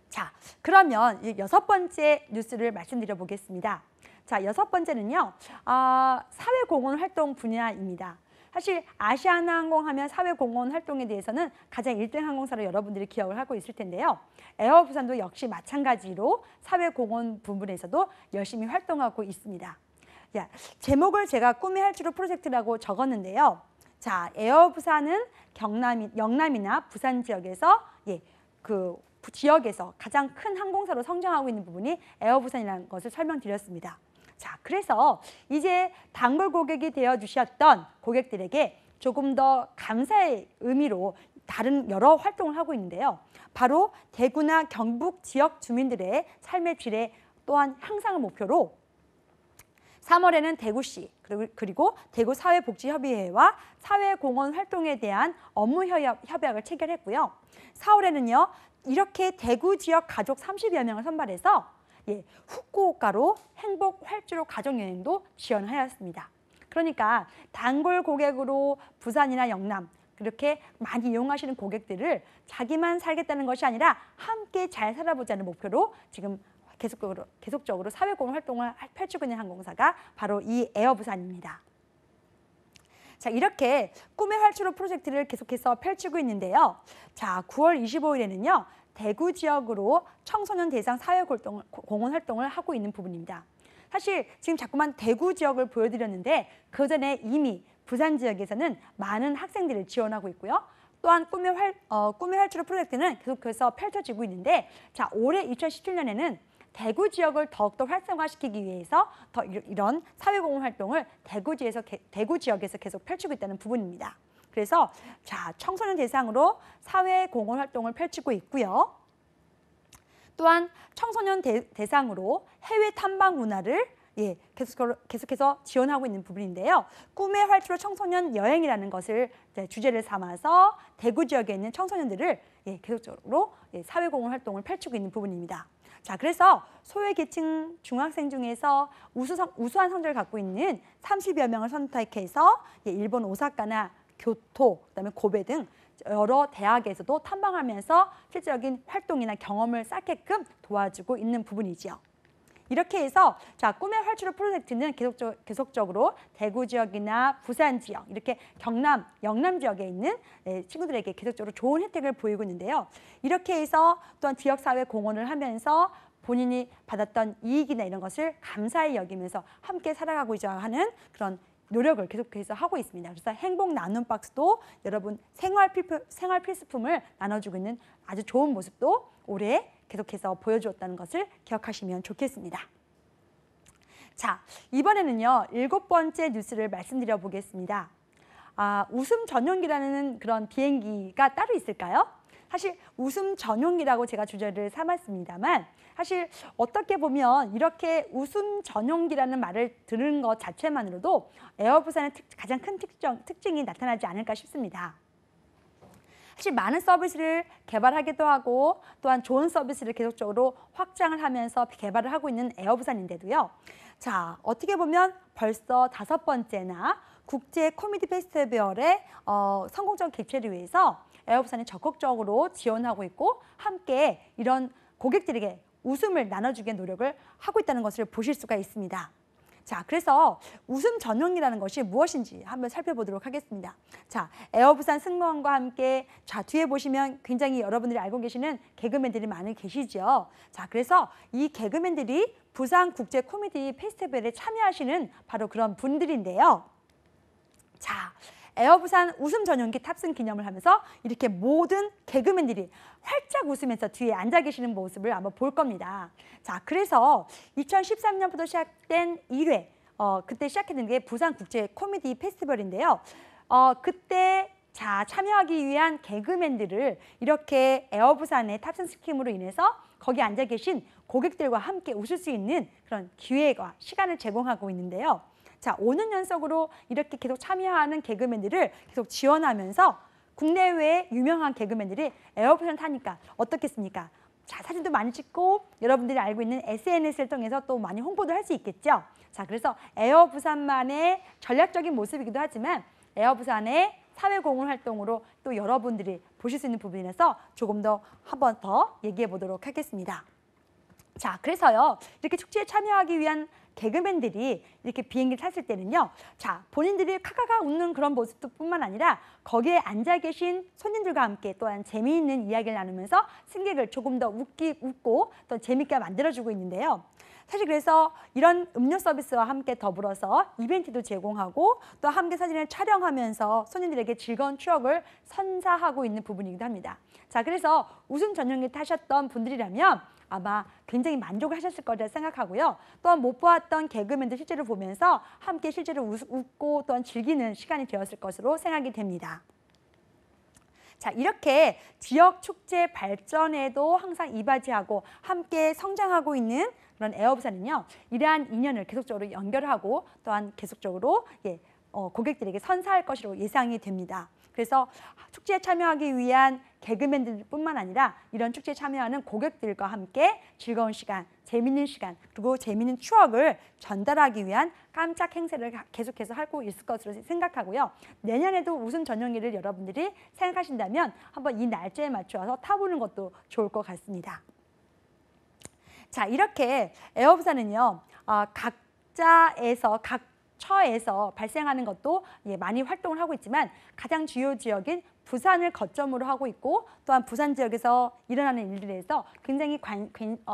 A: 자, 그러면 6번째 뉴스를 말씀드려 보겠습니다. 자, 6번째는요. 사회공헌 활동 분야입니다. 사실 아시아나항공 하면 사회공헌 활동에 대해서는 가장 1등 항공사로 여러분들이 기억을 하고 있을 텐데요. 에어부산도 역시 마찬가지로 사회공헌 부분에서도 열심히 활동하고 있습니다. 제목을 제가 꿈의 할주로 프로젝트라고 적었는데요. 자, 에어부산은 영남이나 부산 지역에서 그 지역에서 가장 큰 항공사로 성장하고 있는 부분이 에어부산이라는 것을 설명드렸습니다. 자, 그래서 이제 단골 고객이 되어 주셨던 고객들에게 조금 더 감사의 의미로 다른 여러 활동을 하고 있는데요. 바로 대구나 경북 지역 주민들의 삶의 질에 또한 향상을 목표로 3월에는 대구시 그리고 대구사회복지협의회와 사회공헌 활동에 대한 업무 협약을 체결했고요. 4월에는요. 이렇게 대구 지역 가족 30여 명을 선발해서 후쿠오카로 행복 활주로 가족여행도 지원하였습니다. 그러니까 단골 고객으로 부산이나 영남 그렇게 많이 이용하시는 고객들을 자기만 살겠다는 것이 아니라 함께 잘 살아보자는 목표로 지금 계속적으로 사회공헌 활동을 펼치고 있는 항공사가 바로 이 에어부산입니다. 자, 이렇게 꿈의 활주로 프로젝트를 계속해서 펼치고 있는데요. 자, 9월 25일에는요. 대구 지역으로 청소년 대상 사회공헌 활동을 하고 있는 부분입니다. 사실 지금 자꾸만 대구 지역을 보여드렸는데 그 전에 이미 부산 지역에서는 많은 학생들을 지원하고 있고요. 또한 꿈의 활주로 프로젝트는 계속해서 펼쳐지고 있는데 자, 올해 2017년에는 대구 지역을 더욱더 활성화시키기 위해서 더 이런 사회공헌 활동을 대구 지역에서 계속 펼치고 있다는 부분입니다. 그래서 자, 청소년 대상으로 사회공헌 활동을 펼치고 있고요. 또한 청소년 대상으로 해외 탐방 문화를 계속해서 지원하고 있는 부분인데요. 꿈의 활주로 청소년 여행이라는 것을 주제를 삼아서 대구 지역에 있는 청소년들을 계속적으로 사회공헌 활동을 펼치고 있는 부분입니다. 자, 그래서 소외계층 중학생 중에서 우수한 성적을 갖고 있는 30여 명을 선택해서 일본 오사카나 교토, 그다음에 고베 등 여러 대학에서도 탐방하면서 실질적인 활동이나 경험을 쌓게끔 도와주고 있는 부분이지요. 이렇게 해서 자, 꿈의 활주로 프로젝트는 계속적으로 대구 지역이나 부산 지역, 이렇게 경남, 영남 지역에 있는 친구들에게 계속적으로 좋은 혜택을 보이고 있는데요. 이렇게 해서 또한 지역사회 공헌을 하면서 본인이 받았던 이익이나 이런 것을 감사히 여기면서 함께 살아가고자 하는 그런 노력을 계속해서 하고 있습니다. 그래서 행복 나눔 박스도 여러분 생활 필수품을 나눠주고 있는 아주 좋은 모습도 올해 계속해서 보여주었다는 것을 기억하시면 좋겠습니다. 자, 이번에는요 7번째 뉴스를 말씀드려 보겠습니다. 웃음 전용기라는 그런 비행기가 따로 있을까요? 사실 웃음 전용기라고 제가 주제를 삼았습니다만 사실 어떻게 보면 이렇게 웃음 전용기라는 말을 들은 것 자체만으로도 에어부산의 가장 큰 특징이 나타나지 않을까 싶습니다. 사실 많은 서비스를 개발하기도 하고 또한 좋은 서비스를 계속적으로 확장을 하면서 개발을 하고 있는 에어부산인데도요. 자, 어떻게 보면 벌써 5번째나 국제 코미디 페스티벌의 성공적 개최를 위해서 에어부산이 적극적으로 지원하고 있고 함께 이런 고객들에게 웃음을 나눠주기에 노력을 하고 있다는 것을 보실 수가 있습니다. 자, 그래서 웃음 전용이라는 것이 무엇인지 한번 살펴보도록 하겠습니다. 자, 에어부산 승무원과 함께 자, 뒤에 보시면 굉장히 여러분들이 알고 계시는 개그맨들이 많이 계시죠. 자, 그래서 이 개그맨들이 부산 국제 코미디 페스티벌에 참여하시는 바로 그런 분들인데요. 자, 에어부산 웃음 전용기 탑승 기념을 하면서 이렇게 모든 개그맨들이 활짝 웃으면서 뒤에 앉아 계시는 모습을 한번 볼 겁니다. 자, 그래서 2013년부터 시작된 1회, 그때 시작했던 게 부산 국제 코미디 페스티벌인데요. 그때 자, 참여하기 위한 개그맨들을 이렇게 에어부산의 탑승시킴으로 인해서 거기 앉아 계신 고객들과 함께 웃을 수 있는 그런 기회와 시간을 제공하고 있는데요. 자, 5년 연속으로 이렇게 계속 참여하는 개그맨들을 계속 지원하면서 국내외의 유명한 개그맨들이 에어부산 타니까 어떻겠습니까? 자, 사진도 많이 찍고 여러분들이 알고 있는 SNS를 통해서 또 많이 홍보도 할 수 있겠죠. 자, 그래서 에어부산만의 전략적인 모습이기도 하지만 에어부산의 사회공헌 활동으로 또 여러분들이 보실 수 있는 부분이라서 조금 더 한 번 더 얘기해 보도록 하겠습니다. 자, 그래서요 이렇게 축제에 참여하기 위한 개그맨들이 이렇게 비행기를 탔을 때는요, 자, 본인들이 카카카 웃는 그런 모습도 뿐만 아니라 거기에 앉아 계신 손님들과 함께 또한 재미있는 이야기를 나누면서 승객을 조금 더 웃고 또 재밌게 만들어주고 있는데요. 사실 그래서 이런 음료 서비스와 함께 더불어서 이벤트도 제공하고 또 함께 사진을 촬영하면서 손님들에게 즐거운 추억을 선사하고 있는 부분이기도 합니다. 자, 그래서 웃음 전용기 타셨던 분들이라면 아마 굉장히 만족을 하셨을 거라 생각하고요. 또한 못 보았던 개그맨들 실제로 보면서 함께 실제로 웃고 또한 즐기는 시간이 되었을 것으로 생각이 됩니다. 자, 이렇게 지역 축제 발전에도 항상 이바지하고 함께 성장하고 있는 그런 에어부산은요. 이러한 인연을 계속적으로 연결하고 또한 계속적으로 고객들에게 선사할 것으로 예상이 됩니다. 그래서 축제에 참여하기 위한 개그맨들뿐만 아니라 이런 축제에 참여하는 고객들과 함께 즐거운 시간, 재미있는 시간, 그리고 재미있는 추억을 전달하기 위한 깜짝 행사를 계속해서 하고 있을 것으로 생각하고요. 내년에도 웃음 전용기를 여러분들이 생각하신다면 한번 이 날짜에 맞춰서 타보는 것도 좋을 것 같습니다. 자, 이렇게 에어부산은요, 각자에서 각 처에서 발생하는 것도 많이 활동을 하고 있지만 가장 주요 지역인 부산을 거점으로 하고 있고 또한 부산 지역에서 일어나는 일들에서 굉장히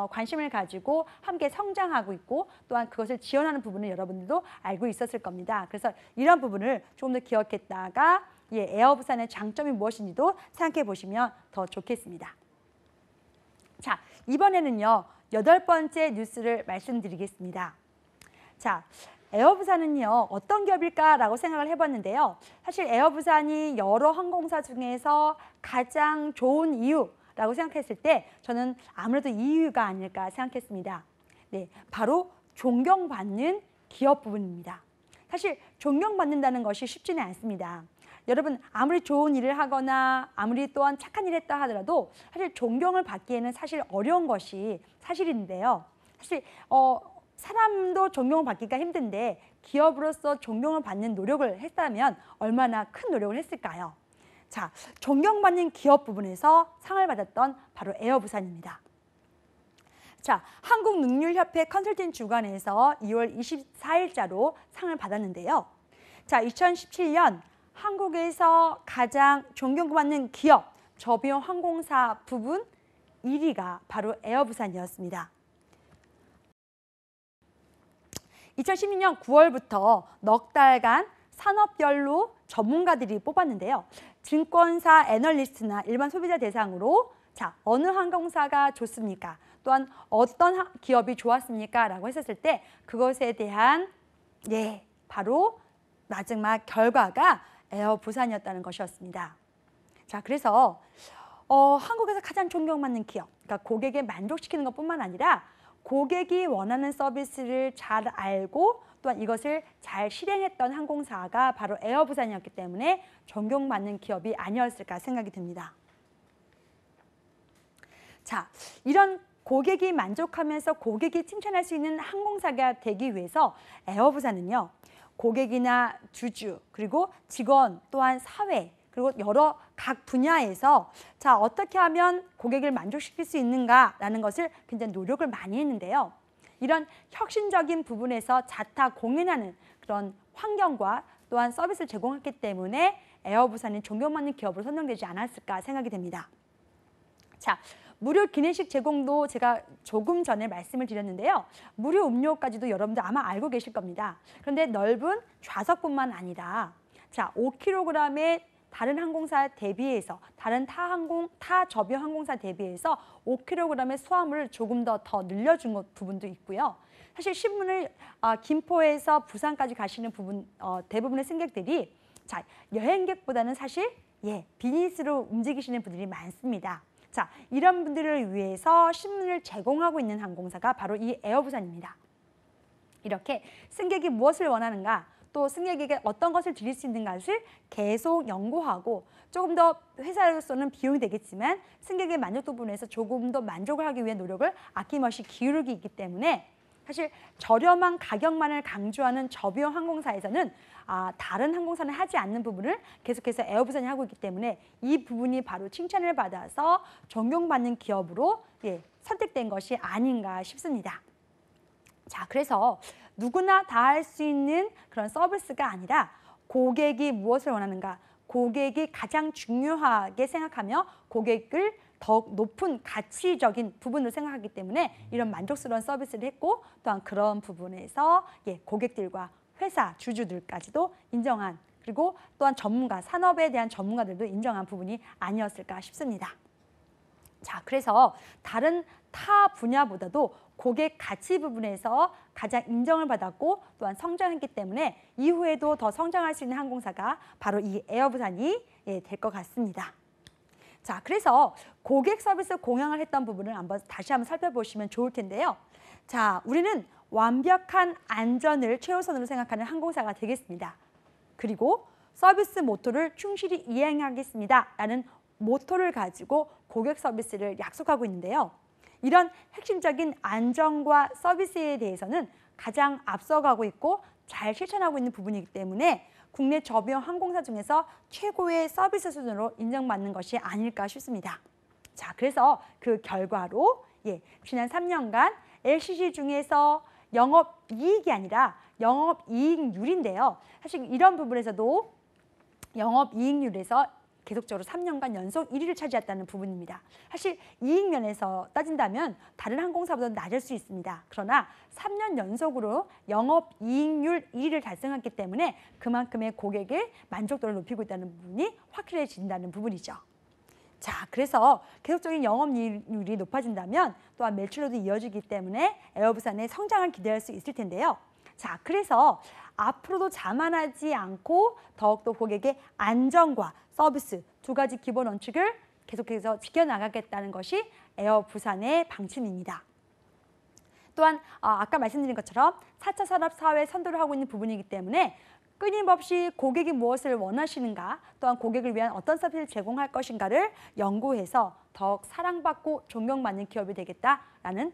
A: 관심을 가지고 함께 성장하고 있고 또한 그것을 지원하는 부분을 여러분들도 알고 있었을 겁니다. 그래서 이런 부분을 조금 더 기억했다가 에어 부산의 장점이 무엇인지도 생각해 보시면 더 좋겠습니다. 자, 이번에는요 8번째 뉴스를 말씀드리겠습니다. 자, 에어부산은요 어떤 기업일까라고 생각을 해봤는데요. 사실 에어부산이 여러 항공사 중에서 가장 좋은 이유라고 생각했을 때 저는 아무래도 이유가 아닐까 생각했습니다. 네, 바로 존경받는 기업 부분입니다. 사실 존경받는다는 것이 쉽지는 않습니다. 여러분 아무리 좋은 일을 하거나 아무리 또한 착한 일을 했다 하더라도 사실 존경을 받기에는 사실 어려운 것이 사실인데요. 사실 사람도 존경을 받기가 힘든데 기업으로서 존경을 받는 노력을 했다면 얼마나 큰 노력을 했을까요? 자, 존경받는 기업 부분에서 상을 받았던 바로 에어부산입니다. 자, 한국능률협회 컨설팅 주간에서 2월 24일자로 상을 받았는데요. 자, 2017년 한국에서 가장 존경받는 기업 저비용 항공사 부분 1위가 바로 에어부산이었습니다. 2016년 9월부터 넉 달간 산업별로 전문가들이 뽑았는데요. 증권사 애널리스트나 일반 소비자 대상으로 자, 어느 항공사가 좋습니까? 또한 어떤 기업이 좋았습니까? 라고 했었을 때 그것에 대한 바로 마지막 결과가 에어부산이었다는 것이었습니다. 자, 그래서 한국에서 가장 존경받는 기업, 그러니까 고객에 만족시키는 것뿐만 아니라 고객이 원하는 서비스를 잘 알고 또한 이것을 잘 실행했던 항공사가 바로 에어부산이었기 때문에 존경받는 기업이 아니었을까 생각이 듭니다. 자, 이런 고객이 만족하면서 고객이 칭찬할 수 있는 항공사가 되기 위해서 에어부산은요. 고객이나 주주 그리고 직원 또한 사회 그리고 여러 각 분야에서 자 어떻게 하면 고객을 만족시킬 수 있는가라는 것을 굉장히 노력을 많이 했는데요. 이런 혁신적인 부분에서 자타 공인하는 그런 환경과 또한 서비스를 제공했기 때문에 에어부산이 존경받는 기업으로 선정되지 않았을까 생각이 됩니다. 자, 무료 기내식 제공도 제가 조금 전에 말씀을 드렸는데요. 무료 음료까지도 여러분들 아마 알고 계실 겁니다. 그런데 넓은 좌석뿐만 아니라 자 5kg의 다른 항공사 대비해서 다른 타 저비용 항공사 대비해서 5kg의 수화물을 조금 더 늘려준 부분도 있고요. 사실 신문을 김포에서 부산까지 가시는 부분 대부분의 승객들이 자 여행객보다는 사실 비즈니스로 움직이시는 분들이 많습니다. 자, 이런 분들을 위해서 신문을 제공하고 있는 항공사가 바로 이 에어부산입니다. 이렇게 승객이 무엇을 원하는가, 또 승객에게 어떤 것을 드릴 수 있는가를 계속 연구하고 조금 더 회사로서는 비용이 되겠지만 승객의 만족도 부분에서 조금 더 만족을 하기 위한 노력을 아낌없이 기울이기 있기 때문에 사실 저렴한 가격만을 강조하는 저비용 항공사에서는 다른 항공사는 하지 않는 부분을 계속해서 에어부산이 하고 있기 때문에 이 부분이 바로 칭찬을 받아서 존경받는 기업으로 선택된 것이 아닌가 싶습니다. 자, 그래서 누구나 다 할 수 있는 그런 서비스가 아니라 고객이 무엇을 원하는가, 고객이 가장 중요하게 생각하며 고객을 더욱 높은 가치적인 부분을 생각하기 때문에 이런 만족스러운 서비스를 했고 또한 그런 부분에서 고객들과 회사, 주주들까지도 인정한 그리고 또한 전문가, 산업에 대한 전문가들도 인정한 부분이 아니었을까 싶습니다. 자, 그래서 다른 타 분야보다도 고객 가치 부분에서 가장 인정을 받았고 또한 성장했기 때문에 이후에도 더 성장할 수 있는 항공사가 바로 이 에어부산이 될 것 같습니다. 자, 그래서 고객 서비스 공양을 했던 부분을 다시 한번 살펴보시면 좋을 텐데요. 자, 우리는 완벽한 안전을 최우선으로 생각하는 항공사가 되겠습니다. 그리고 서비스 모토를 충실히 이행하겠습니다 라는 모토를 가지고 고객 서비스를 약속하고 있는데요. 이런 핵심적인 안전과 서비스에 대해서는 가장 앞서가고 있고 잘 실천하고 있는 부분이기 때문에 국내 저비용 항공사 중에서 최고의 서비스 수준으로 인정받는 것이 아닐까 싶습니다. 자, 그래서 그 결과로 지난 3년간 LCC 중에서 영업이익이 아니라 영업이익률인데요. 사실 이런 부분에서도 영업이익률에서 계속적으로 3년간 연속 1위를 차지했다는 부분입니다. 사실 이익 면에서 따진다면 다른 항공사보다 낮을 수 있습니다. 그러나 3년 연속으로 영업이익률 1위를 달성했기 때문에 그만큼의 고객의 만족도를 높이고 있다는 부분이 확실해진다는 부분이죠. 자, 그래서 계속적인 영업이익률이 높아진다면 또한 매출로도 이어지기 때문에 에어부산의 성장을 기대할 수 있을 텐데요. 자, 그래서 앞으로도 자만하지 않고 더욱더 고객의 안정과 서비스 두 가지 기본 원칙을 계속해서 지켜나가겠다는 것이 에어부산의 방침입니다. 또한 아까 말씀드린 것처럼 4차 산업사회 선도를 하고 있는 부분이기 때문에 끊임없이 고객이 무엇을 원하시는가, 또한 고객을 위한 어떤 서비스를 제공할 것인가를 연구해서 더욱 사랑받고 존경받는 기업이 되겠다라는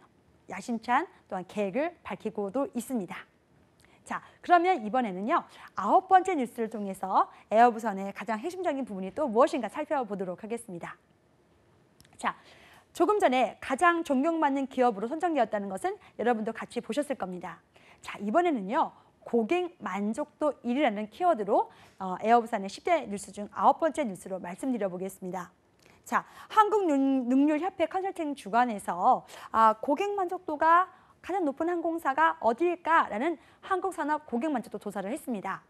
A: 야심찬 또한 계획을 밝히고도 있습니다. 자, 그러면 이번에는요, 9번째 뉴스를 통해서 에어부산의 가장 핵심적인 부분이 또 무엇인가 살펴보도록 하겠습니다. 자, 조금 전에 가장 존경받는 기업으로 선정되었다는 것은 여러분도 같이 보셨을 겁니다. 자, 이번에는요, 고객 만족도 1위라는 키워드로 에어부산의 10대 뉴스 중 9번째 뉴스로 말씀드려 보겠습니다. 자, 한국능률협회 컨설팅 주관에서 고객 만족도가 가장 높은 항공사가 어디일까라는 한국산업 고객 만족도 조사를 했습니다.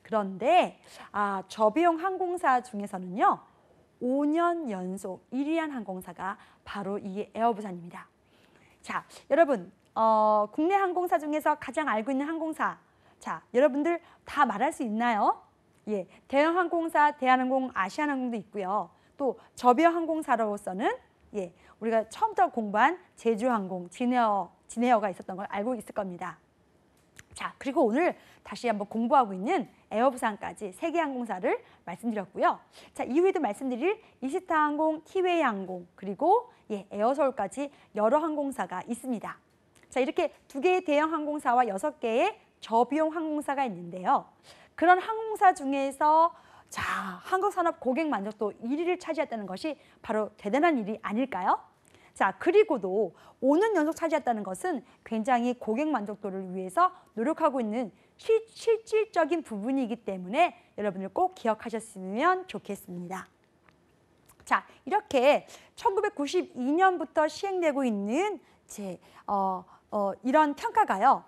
A: 그런데 저비용 항공사 중에서는요, 5년 연속 1위한 항공사가 바로 이 에어부산입니다. 자, 여러분 국내 항공사 중에서 가장 알고 있는 항공사, 자, 여러분들 다 말할 수 있나요? 예, 대형 항공사 대한항공, 아시아나항공도 있고요. 또 저비용 항공사로서는 우리가 처음부터 공부한 제주항공, 진에어가 있었던 걸 알고 있을 겁니다. 자, 그리고 오늘 다시 한번 공부하고 있는 에어부산까지 3개 항공사를 말씀드렸고요. 자, 이후에도 말씀드릴 이스타항공, 티웨이항공, 그리고 에어서울까지 여러 항공사가 있습니다. 자, 이렇게 2개의 대형 항공사와 6개의 저비용 항공사가 있는데요. 그런 항공사 중에서 자, 한국산업 고객 만족도 1위를 차지했다는 것이 바로 대단한 일이 아닐까요? 자, 그리고도 5년 연속 차지했다는 것은 굉장히 고객 만족도를 위해서 노력하고 있는 실질적인 부분이기 때문에 여러분들 꼭 기억하셨으면 좋겠습니다. 자, 이렇게 1992년부터 시행되고 있는 이런 평가가요.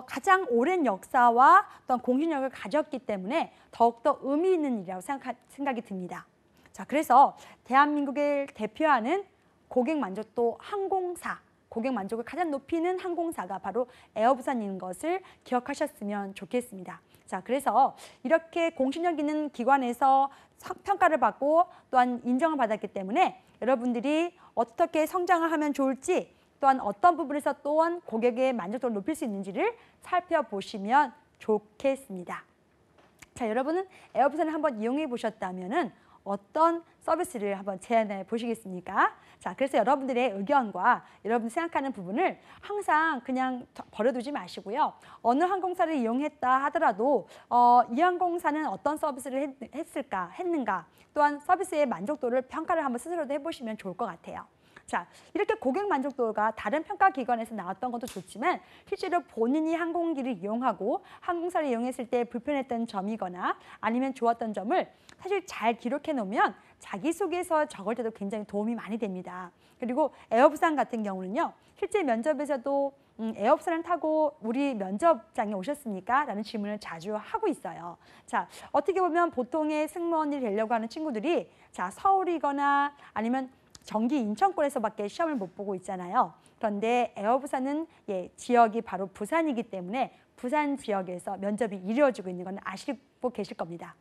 A: 가장 오랜 역사와 또한 공신력을 가졌기 때문에 더욱더 의미 있는 일이라고 생각이 듭니다. 자, 그래서 대한민국을 대표하는 고객 만족도 항공사, 고객 만족을 가장 높이는 항공사가 바로 에어부산인 것을 기억하셨으면 좋겠습니다. 자, 그래서 이렇게 공신력 있는 기관에서 평가를 받고 또한 인정을 받았기 때문에 여러분들이 어떻게 성장을 하면 좋을지, 또한 어떤 부분에서 또한 고객의 만족도를 높일 수 있는지를 살펴보시면 좋겠습니다. 자, 여러분은 에어부산을 한번 이용해 보셨다면은 어떤 서비스를 한번 제안해 보시겠습니까? 자, 그래서 여러분들의 의견과 여러분이 생각하는 부분을 항상 그냥 버려두지 마시고요. 어느 항공사를 이용했다 하더라도 이 항공사는 어떤 서비스를 했는가, 또한 서비스의 만족도를 평가를 한번 스스로도 해보시면 좋을 것 같아요. 자, 이렇게 고객 만족도가 다른 평가 기관에서 나왔던 것도 좋지만 실제로 본인이 항공기를 이용하고 항공사를 이용했을 때 불편했던 점이거나 아니면 좋았던 점을 사실 잘 기록해 놓으면 자기소개서 적을 때도 굉장히 도움이 많이 됩니다. 그리고 에어부산 같은 경우는요, 실제 면접에서도 에어부산을 타고 우리 면접장에 오셨습니까? 라는 질문을 자주 하고 있어요. 자, 어떻게 보면 보통의 승무원이 되려고 하는 친구들이 자, 서울이거나 아니면 전기 인천권에서밖에 시험을 못 보고 있잖아요. 그런데 에어부산은 지역이 바로 부산이기 때문에 부산 지역에서 면접이 이루어지고 있는 건 아시고 계실 겁니다.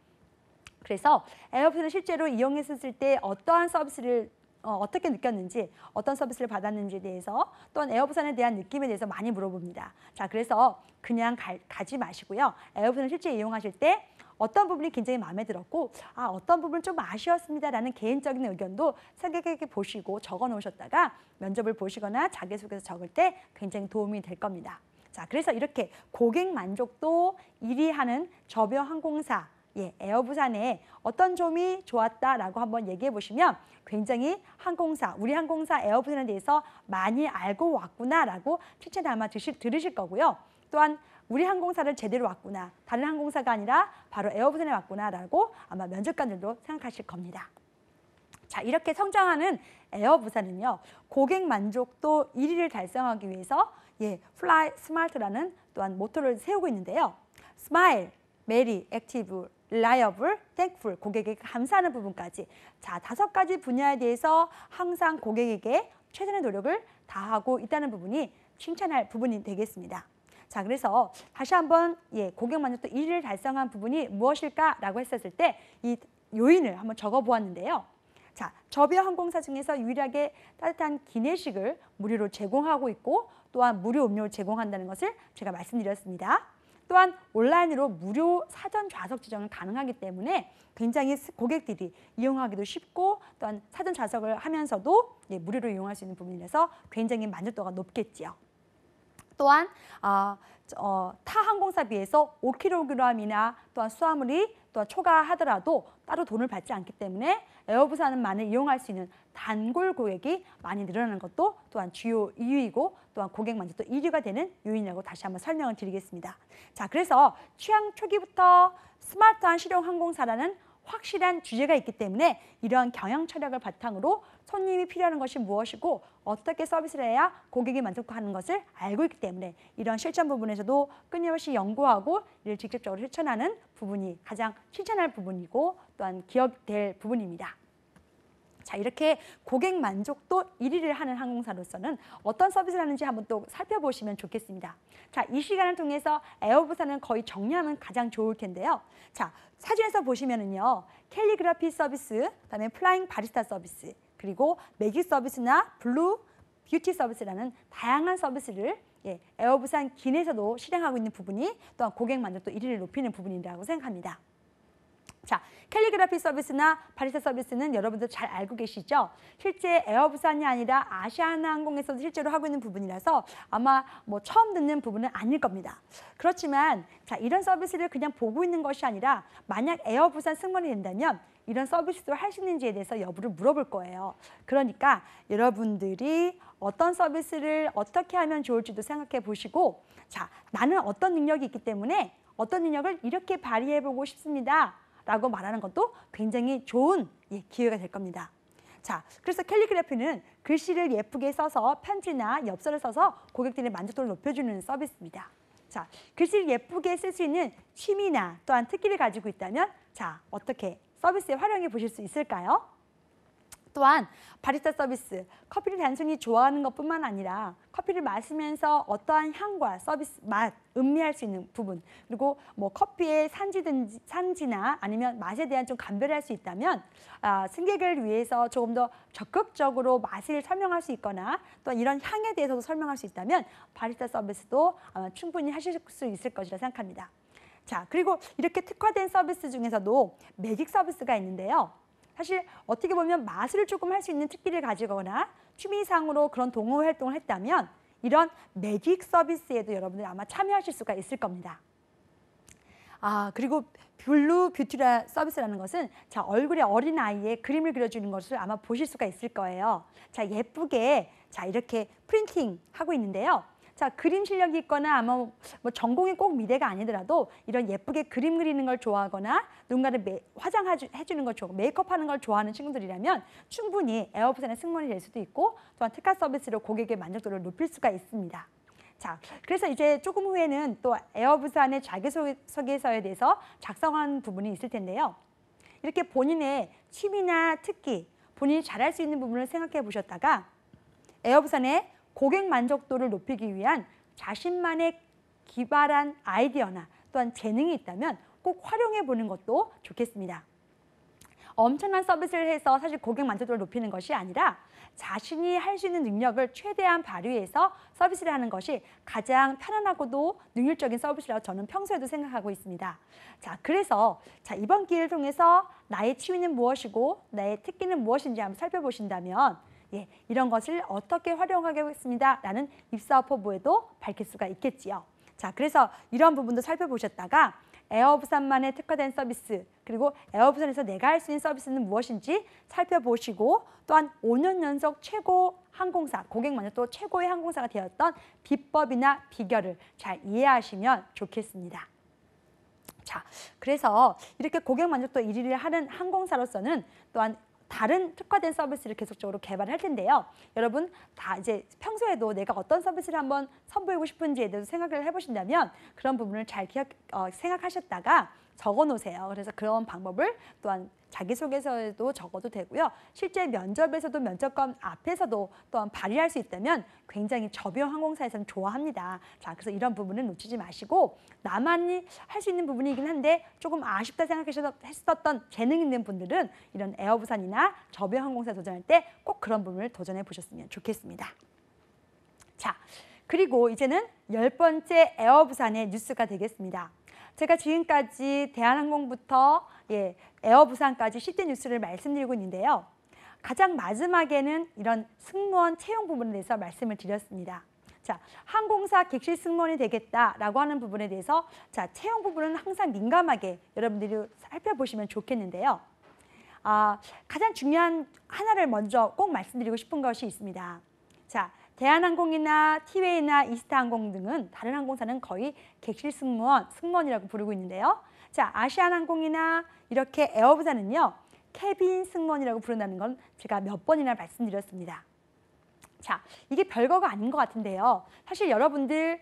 A: 그래서 에어부산을 실제로 이용했을 때 어떠한 서비스를 어떻게 느꼈는지, 어떤 서비스를 받았는지에 대해서 또한 에어부산에 대한 느낌에 대해서 많이 물어봅니다. 자, 그래서 그냥 가지 마시고요. 에어부산을 실제 이용하실 때 어떤 부분이 굉장히 마음에 들었고 어떤 부분은 좀 아쉬웠습니다라는 개인적인 의견도 생각해 보시고 적어 놓으셨다가 면접을 보시거나 자기소개서 적을 때 굉장히 도움이 될 겁니다. 자, 그래서 이렇게 고객 만족도 1위 하는 저비용 항공사 예, 에어 부산에 어떤 점이 좋았다라고 한번 얘기해 보시면 굉장히 우리 항공사 에어 부산에 대해서 많이 알고 왔구나라고 칭찬을 아마 들으실 거고요. 또한 우리 항공사를 제대로 왔구나, 다른 항공사가 아니라 바로 에어 부산에 왔구나라고 아마 면접관들도 생각하실 겁니다. 자, 이렇게 성장하는 에어 부산은요, 고객 만족도 1위를 달성하기 위해서 Fly Smart라는 또한 모토를 세우고 있는데요. Smile, Merry, Active, Reliable, Thankful, 고객에게 감사하는 부분까지, 자, 5가지 분야에 대해서 항상 고객에게 최선의 노력을 다하고 있다는 부분이 칭찬할 부분이 되겠습니다. 자, 그래서 다시 한번 고객 만족도 1위를 달성한 부분이 무엇일까라고 했었을 때 이 요인을 한번 적어보았는데요. 자, 저비어 항공사 중에서 유일하게 따뜻한 기내식을 무료로 제공하고 있고 또한 무료 음료를 제공한다는 것을 제가 말씀드렸습니다. 또한 온라인으로 무료 사전 좌석 지정이 가능하기 때문에 굉장히 고객들이 이용하기도 쉽고 또한 사전 좌석을 하면서도 무료로 이용할 수 있는 부분이라서 굉장히 만족도가 높겠지요. 또한 타 항공사 비해서 5kg이나 또한 수화물이 또한 초과하더라도 따로 돈을 받지 않기 때문에 에어부산만을 이용할 수 있는 단골 고객이 많이 늘어나는 것도 또한 주요 이유이고 또한 고객 만족도 1위가 되는 요인이라고 다시 한번 설명을 드리겠습니다. 자, 그래서 취향 초기부터 스마트한 실용 항공사라는 확실한 주제가 있기 때문에 이러한 경영 철학을 바탕으로 손님이 필요한 것이 무엇이고 어떻게 서비스를 해야 고객이 만족하는 것을 알고 있기 때문에 이런 실전 부분에서도 끊임없이 연구하고 이를 직접적으로 실천하는 부분이 가장 칭찬할 부분이고 또한 기억될 부분입니다. 자, 이렇게 고객 만족도 1위를 하는 항공사로서는 어떤 서비스를 하는지 한번 또 살펴보시면 좋겠습니다. 자, 이 시간을 통해서 에어부산은 거의 정리하면 가장 좋을 텐데요. 자, 사진에서 보시면은요, 캘리그라피 서비스, 그다음에 플라잉 바리스타 서비스, 그리고 매직 서비스나 블루 뷰티 서비스라는 다양한 서비스를 에어부산 기내에서도 실행하고 있는 부분이 또한 고객 만족도 1위를 높이는 부분이라고 생각합니다. 자, 캘리그라피 서비스나 바리스타 서비스는 여러분들 잘 알고 계시죠? 실제 에어부산이 아니라 아시아나항공에서도 실제로 하고 있는 부분이라서 아마 처음 듣는 부분은 아닐 겁니다. 그렇지만 자, 이런 서비스를 그냥 보고 있는 것이 아니라 만약 에어부산 승무원이 된다면 이런 서비스도 할 수 있는지에 대해서 여부를 물어볼 거예요. 그러니까 여러분들이 어떤 서비스를 어떻게 하면 좋을지도 생각해 보시고, 자, 나는 어떤 능력이 있기 때문에 어떤 능력을 이렇게 발휘해 보고 싶습니다 라고 말하는 것도 굉장히 좋은 기회가 될 겁니다. 자, 그래서 캘리그래피는 글씨를 예쁘게 써서 편지나 엽서를 써서 고객들의 만족도를 높여주는 서비스입니다. 자, 글씨를 예쁘게 쓸 수 있는 취미나 또한 특기를 가지고 있다면 자, 어떻게 서비스에 활용해 보실 수 있을까요? 또한 바리스타 서비스, 커피를 단순히 좋아하는 것뿐만 아니라 커피를 마시면서 어떠한 향과 서비스, 맛, 음미할 수 있는 부분, 그리고 커피의 산지나 아니면 맛에 대한 좀 감별을 할 수 있다면 승객을 위해서 조금 더 적극적으로 맛을 설명할 수 있거나 또 이런 향에 대해서도 설명할 수 있다면 바리스타 서비스도 충분히 하실 수 있을 것이라 생각합니다. 자, 그리고 이렇게 특화된 서비스 중에서도 매직 서비스가 있는데요. 사실 어떻게 보면 마술을 조금 할 수 있는 특기를 가지거나 취미상으로 그런 동호 활동을 했다면 이런 매직 서비스에도 여러분들 아마 참여하실 수가 있을 겁니다. 그리고 블루 뷰티 서비스라는 것은 자, 얼굴에 어린 아이의 그림을 그려주는 것을 아마 보실 수가 있을 거예요. 자, 예쁘게 자, 이렇게 프린팅 하고 있는데요. 자, 그림 실력이 있거나 아마 전공이 꼭 미대가 아니더라도 이런 예쁘게 그림 그리는 걸 좋아하거나 누군가를 화장해주는 걸 좋아하고 메이크업하는 걸 좋아하는 친구들이라면 충분히 에어부산의 승무원이 될 수도 있고 또한 특화 서비스로 고객의 만족도를 높일 수가 있습니다. 자, 그래서 이제 조금 후에는 또 에어부산의 자기소개서에 대해서 작성한 부분이 있을 텐데요. 이렇게 본인의 취미나 특기, 본인이 잘할 수 있는 부분을 생각해 보셨다가 에어부산의 고객 만족도를 높이기 위한 자신만의 기발한 아이디어나 또한 재능이 있다면 꼭 활용해 보는 것도 좋겠습니다. 엄청난 서비스를 해서 사실 고객 만족도를 높이는 것이 아니라 자신이 할 수 있는 능력을 최대한 발휘해서 서비스를 하는 것이 가장 편안하고도 능률적인 서비스라고 저는 평소에도 생각하고 있습니다. 자, 그래서 자, 이번 기회를 통해서 나의 취미는 무엇이고 나의 특기는 무엇인지 한번 살펴보신다면 이런 것을 어떻게 활용하겠습니다 라는 입사포부에도 밝힐 수가 있겠지요. 자, 그래서 이런 부분도 살펴보셨다가 에어부산만의 특화된 서비스, 그리고 에어부산에서 내가 할 수 있는 서비스는 무엇인지 살펴보시고 또한 5년 연속 최고 항공사, 고객 만족도 최고의 항공사가 되었던 비법이나 비결을 잘 이해하시면 좋겠습니다. 자, 그래서 이렇게 고객 만족도 1위를 하는 항공사로서는 또한 다른 특화된 서비스를 계속적으로 개발할 텐데요. 여러분 다 이제 평소에도 내가 어떤 서비스를 한번 선보이고 싶은지에 대해서 생각을 해보신다면 그런 부분을 잘 생각하셨다가 적어 놓으세요. 그래서 그런 방법을 또한 자기소개서에도 적어도 되고요. 실제 면접에서도 면접관 앞에서도 또한 발휘할 수 있다면 굉장히 저비용 항공사에서는 좋아합니다. 자, 그래서 이런 부분은 놓치지 마시고 나만이 할 수 있는 부분이긴 한데 조금 아쉽다 생각했었던 재능 있는 분들은 이런 에어부산이나 저비용 항공사에 도전할 때 꼭 그런 부분을 도전해 보셨으면 좋겠습니다. 자, 그리고 이제는 10번째 에어부산의 뉴스가 되겠습니다. 제가 지금까지 대한항공부터 에어부산까지 10대 뉴스를 말씀드리고 있는데요. 가장 마지막에는 이런 승무원 채용 부분에 대해서 말씀을 드렸습니다. 자, 항공사 객실 승무원이 되겠다라고 하는 부분에 대해서 자, 채용 부분은 항상 민감하게 여러분들이 살펴보시면 좋겠는데요. 가장 중요한 하나를 먼저 꼭 말씀드리고 싶은 것이 있습니다. 자, 대한항공이나 티웨이나 이스타항공 등은 다른 항공사는 거의 객실 승무원이라고 부르고 있는데요. 자, 아시아나항공이나 이렇게 에어부산은요. 캐빈 승무원이라고 부른다는 건 제가 몇 번이나 말씀드렸습니다. 자, 이게 별거가 아닌 것 같은데요. 사실 여러분들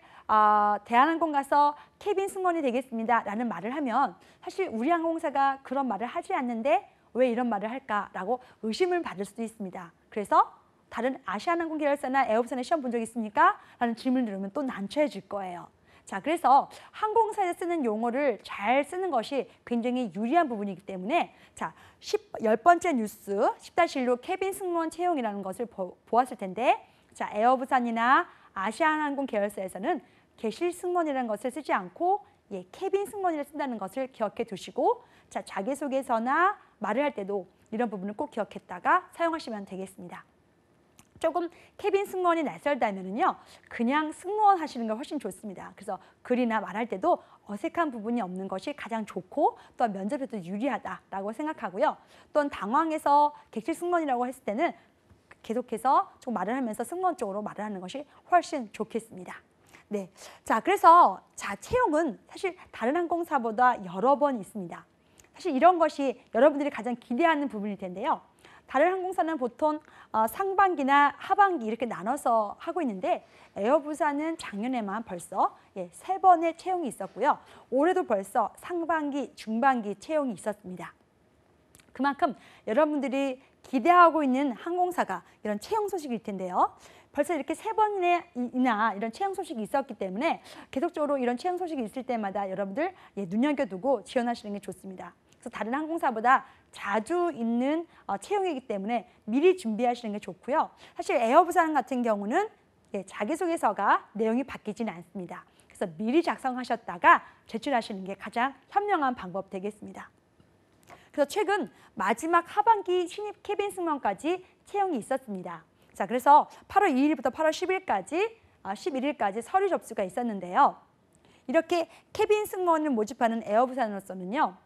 A: 대한항공 가서 캐빈 승무원이 되겠습니다 라는 말을 하면 사실 우리 항공사가 그런 말을 하지 않는데 왜 이런 말을 할까라고 의심을 받을 수도 있습니다. 그래서 다른 아시아나항공 계열사나 에어부산에 시험 본 적 있습니까? 라는 질문을 들으면 또 난처해질 거예요. 자, 그래서 항공사에서 쓰는 용어를 잘 쓰는 것이 굉장히 유리한 부분이기 때문에 자, 10번째 뉴스 10-1로 캐빈 승무원 채용이라는 것을 보았을 텐데 자, 에어부산이나 아시아나항공 계열사에서는 객실 승무원이라는 것을 쓰지 않고 캐빈 승무원이라 쓴다는 것을 기억해 두시고 자, 자기소개서나 말을 할 때도 이런 부분을 꼭 기억했다가 사용하시면 되겠습니다. 조금 캐빈 승무원이 낯설다면요, 그냥 승무원 하시는 게 훨씬 좋습니다. 그래서 글이나 말할 때도 어색한 부분이 없는 것이 가장 좋고 또 면접에도 유리하다라고 생각하고요. 또한 당황해서 객실 승무원이라고 했을 때는 계속해서 좀 말을 하면서 승무원 쪽으로 말을 하는 것이 훨씬 좋겠습니다. 네, 자 그래서 채용은 사실 다른 항공사보다 여러 번 있습니다. 사실 이런 것이 여러분들이 가장 기대하는 부분일 텐데요. 다른 항공사는 보통 상반기나 하반기 이렇게 나눠서 하고 있는데 에어부산은 작년에만 벌써 3번의 채용이 있었고요. 올해도 벌써 상반기, 중반기 채용이 있었습니다. 그만큼 여러분들이 기대하고 있는 항공사가 이런 채용 소식일 텐데요. 벌써 이렇게 3번이나 이런 채용 소식이 있었기 때문에 계속적으로 이런 채용 소식이 있을 때마다 여러분들 눈여겨두고 지원하시는 게 좋습니다. 그래서 다른 항공사보다 자주 있는 채용이기 때문에 미리 준비하시는 게 좋고요. 사실 에어부산 같은 경우는 자기소개서가 내용이 바뀌지는 않습니다. 그래서 미리 작성하셨다가 제출하시는 게 가장 현명한 방법 되겠습니다. 그래서 최근 마지막 하반기 신입 캐빈 승무원까지 채용이 있었습니다. 자, 그래서 8월 2일부터 8월 10일까지, 11일까지 서류 접수가 있었는데요. 이렇게 캐빈 승무원을 모집하는 에어부산으로서는요.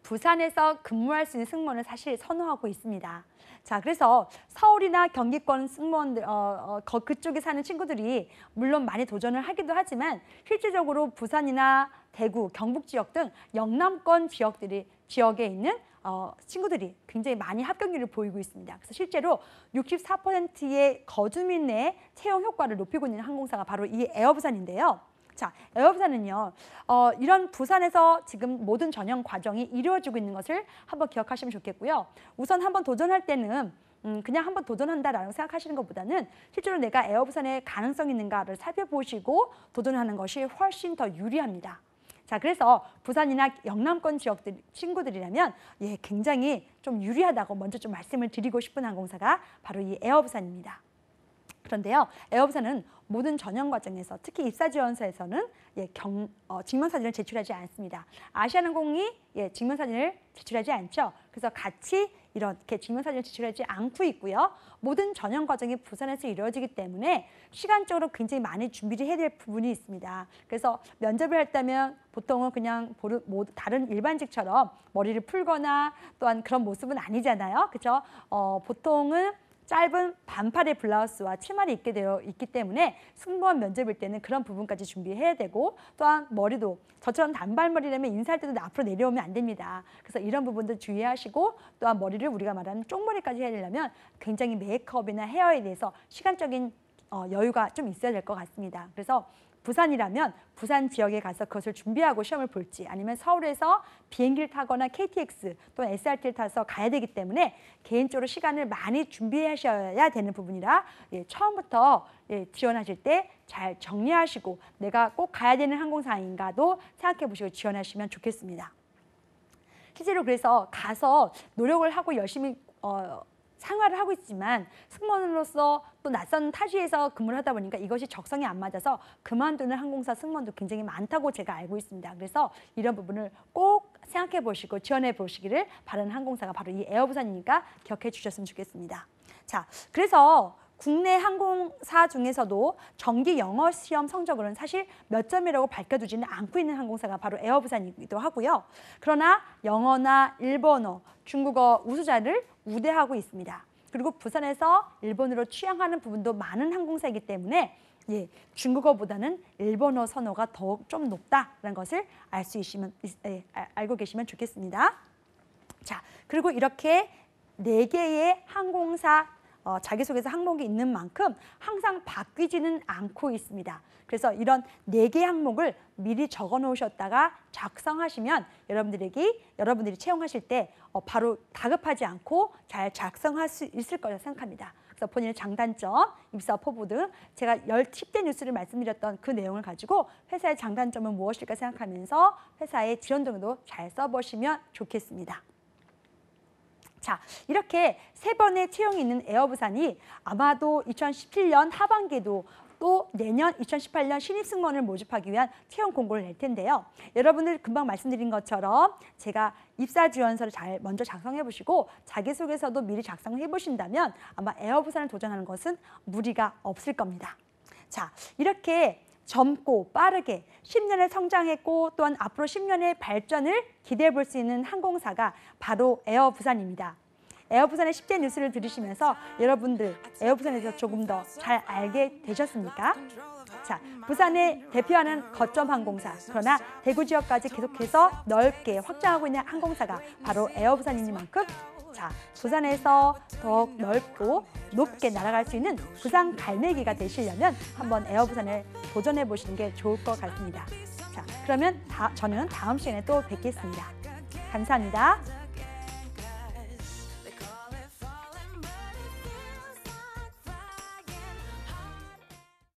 A: 부산에서 근무할 수 있는 승무원을 사실 선호하고 있습니다. 자, 그래서 서울이나 경기권 승무원들, 그쪽에 사는 친구들이 물론 많이 도전을 하기도 하지만 실질적으로 부산이나 대구, 경북 지역 등 영남권 지역에 있는 친구들이 굉장히 많이 합격률을 보이고 있습니다. 그래서 실제로 64%의 거주민 내 채용 효과를 높이고 있는 항공사가 바로 이 에어부산인데요. 자, 에어부산은요, 이런 부산에서 지금 모든 전형 과정이 이루어지고 있는 것을 한번 기억하시면 좋겠고요. 우선 한번 도전할 때는 그냥 한번 도전한다라고 생각하시는 것보다는 실제로 내가 에어부산에 가능성이 있는가를 살펴보시고 도전하는 것이 훨씬 더 유리합니다. 자, 그래서 부산이나 영남권 지역들 친구들이라면 굉장히 좀 유리하다고 먼저 좀 말씀을 드리고 싶은 항공사가 바로 이 에어부산입니다. 그런데요, 에어부산은 모든 전형 과정에서 특히 입사 지원서에서는 증명사진을 제출하지 않습니다. 아시아나항공이 증명사진을 제출하지 않죠. 그래서 같이 이렇게 증명사진을 제출하지 않고 있고요. 모든 전형 과정이 부산에서 이루어지기 때문에 시간적으로 굉장히 많이 준비를 해야 될 부분이 있습니다. 그래서 면접을 했다면 보통은 그냥 다른 일반직처럼 머리를 풀거나 또한 그런 모습은 아니잖아요. 그렇죠? 보통은 짧은 반팔의 블라우스와 치마를 입게 되어 있기 때문에 승무원 면접일 때는 그런 부분까지 준비해야 되고, 또한 머리도 저처럼 단발머리라면 인사할 때도 앞으로 내려오면 안 됩니다. 그래서 이런 부분도 주의하시고, 또한 머리를 우리가 말하는 쪽머리까지 해야 되려면 굉장히 메이크업이나 헤어에 대해서 시간적인 여유가 좀 있어야 될 것 같습니다. 그래서 부산이라면 부산 지역에 가서 그것을 준비하고 시험을 볼지, 아니면 서울에서 비행기를 타거나 KTX 또는 SRT를 타서 가야 되기 때문에 개인적으로 시간을 많이 준비하셔야 되는 부분이라 처음부터 지원하실 때 잘 정리하시고 내가 꼭 가야 되는 항공사인가도 생각해 보시고 지원하시면 좋겠습니다. 실제로 그래서 가서 노력을 하고 열심히 생활을 하고 있지만 승무원으로서 또 낯선 타지에서 근무를 하다 보니까 이것이 적성이 안 맞아서 그만두는 항공사 승무원도 굉장히 많다고 제가 알고 있습니다. 그래서 이런 부분을 꼭 생각해 보시고 지원해 보시기를 바라는 항공사가 바로 이 에어부산이니까 기억해 주셨으면 좋겠습니다. 자, 그래서 국내 항공사 중에서도 정기 영어 시험 성적으로는 사실 몇 점이라고 밝혀두지는 않고 있는 항공사가 바로 에어부산이기도 하고요. 그러나 영어나 일본어, 중국어 우수자를 우대하고 있습니다. 그리고 부산에서 일본어로 취향하는 부분도 많은 항공사이기 때문에 중국어보다는 일본어 선호가 더욱 좀 높다는 것을 알고 계시면 좋겠습니다. 자, 그리고 이렇게 4개의 항공사 자기소개서 항목이 있는 만큼 항상 바뀌지는 않고 있습니다. 그래서 이런 4개 항목을 미리 적어 놓으셨다가 작성하시면 여러분들이 채용하실 때 바로 다급하지 않고 잘 작성할 수 있을 거라고 생각합니다. 그래서 본인의 장단점, 입사 포부 등 제가 10대 뉴스를 말씀드렸던 그 내용을 가지고 회사의 장단점은 무엇일까 생각하면서 회사의 지원 등도 잘 써보시면 좋겠습니다. 자, 이렇게 3번의 채용이 있는 에어부산이 아마도 2017년 하반기에도 또 내년 2018년 신입승무원을 모집하기 위한 채용 공고를 낼 텐데요. 여러분들 금방 말씀드린 것처럼 제가 입사지원서를 먼저 작성해 보시고 자기소개서도 미리 작성해 보신다면 아마 에어부산을 도전하는 것은 무리가 없을 겁니다. 자, 이렇게 젊고 빠르게 10년을 성장했고 또한 앞으로 10년의 발전을 기대해 볼 수 있는 항공사가 바로 에어부산입니다. 에어부산의 10대 뉴스를 들으시면서 여러분들 에어부산에 대해서 조금 더 잘 알게 되셨습니까? 자, 부산을 대표하는 거점 항공사, 그러나 대구 지역까지 계속해서 넓게 확장하고 있는 항공사가 바로 에어부산이니만큼 자, 부산에서 더욱 넓고 높게 날아갈 수 있는 부산 갈매기가 되시려면 한번 에어부산을 도전해 보시는 게 좋을 것 같습니다. 자, 그러면 저는 다음 시간에 또 뵙겠습니다. 감사합니다.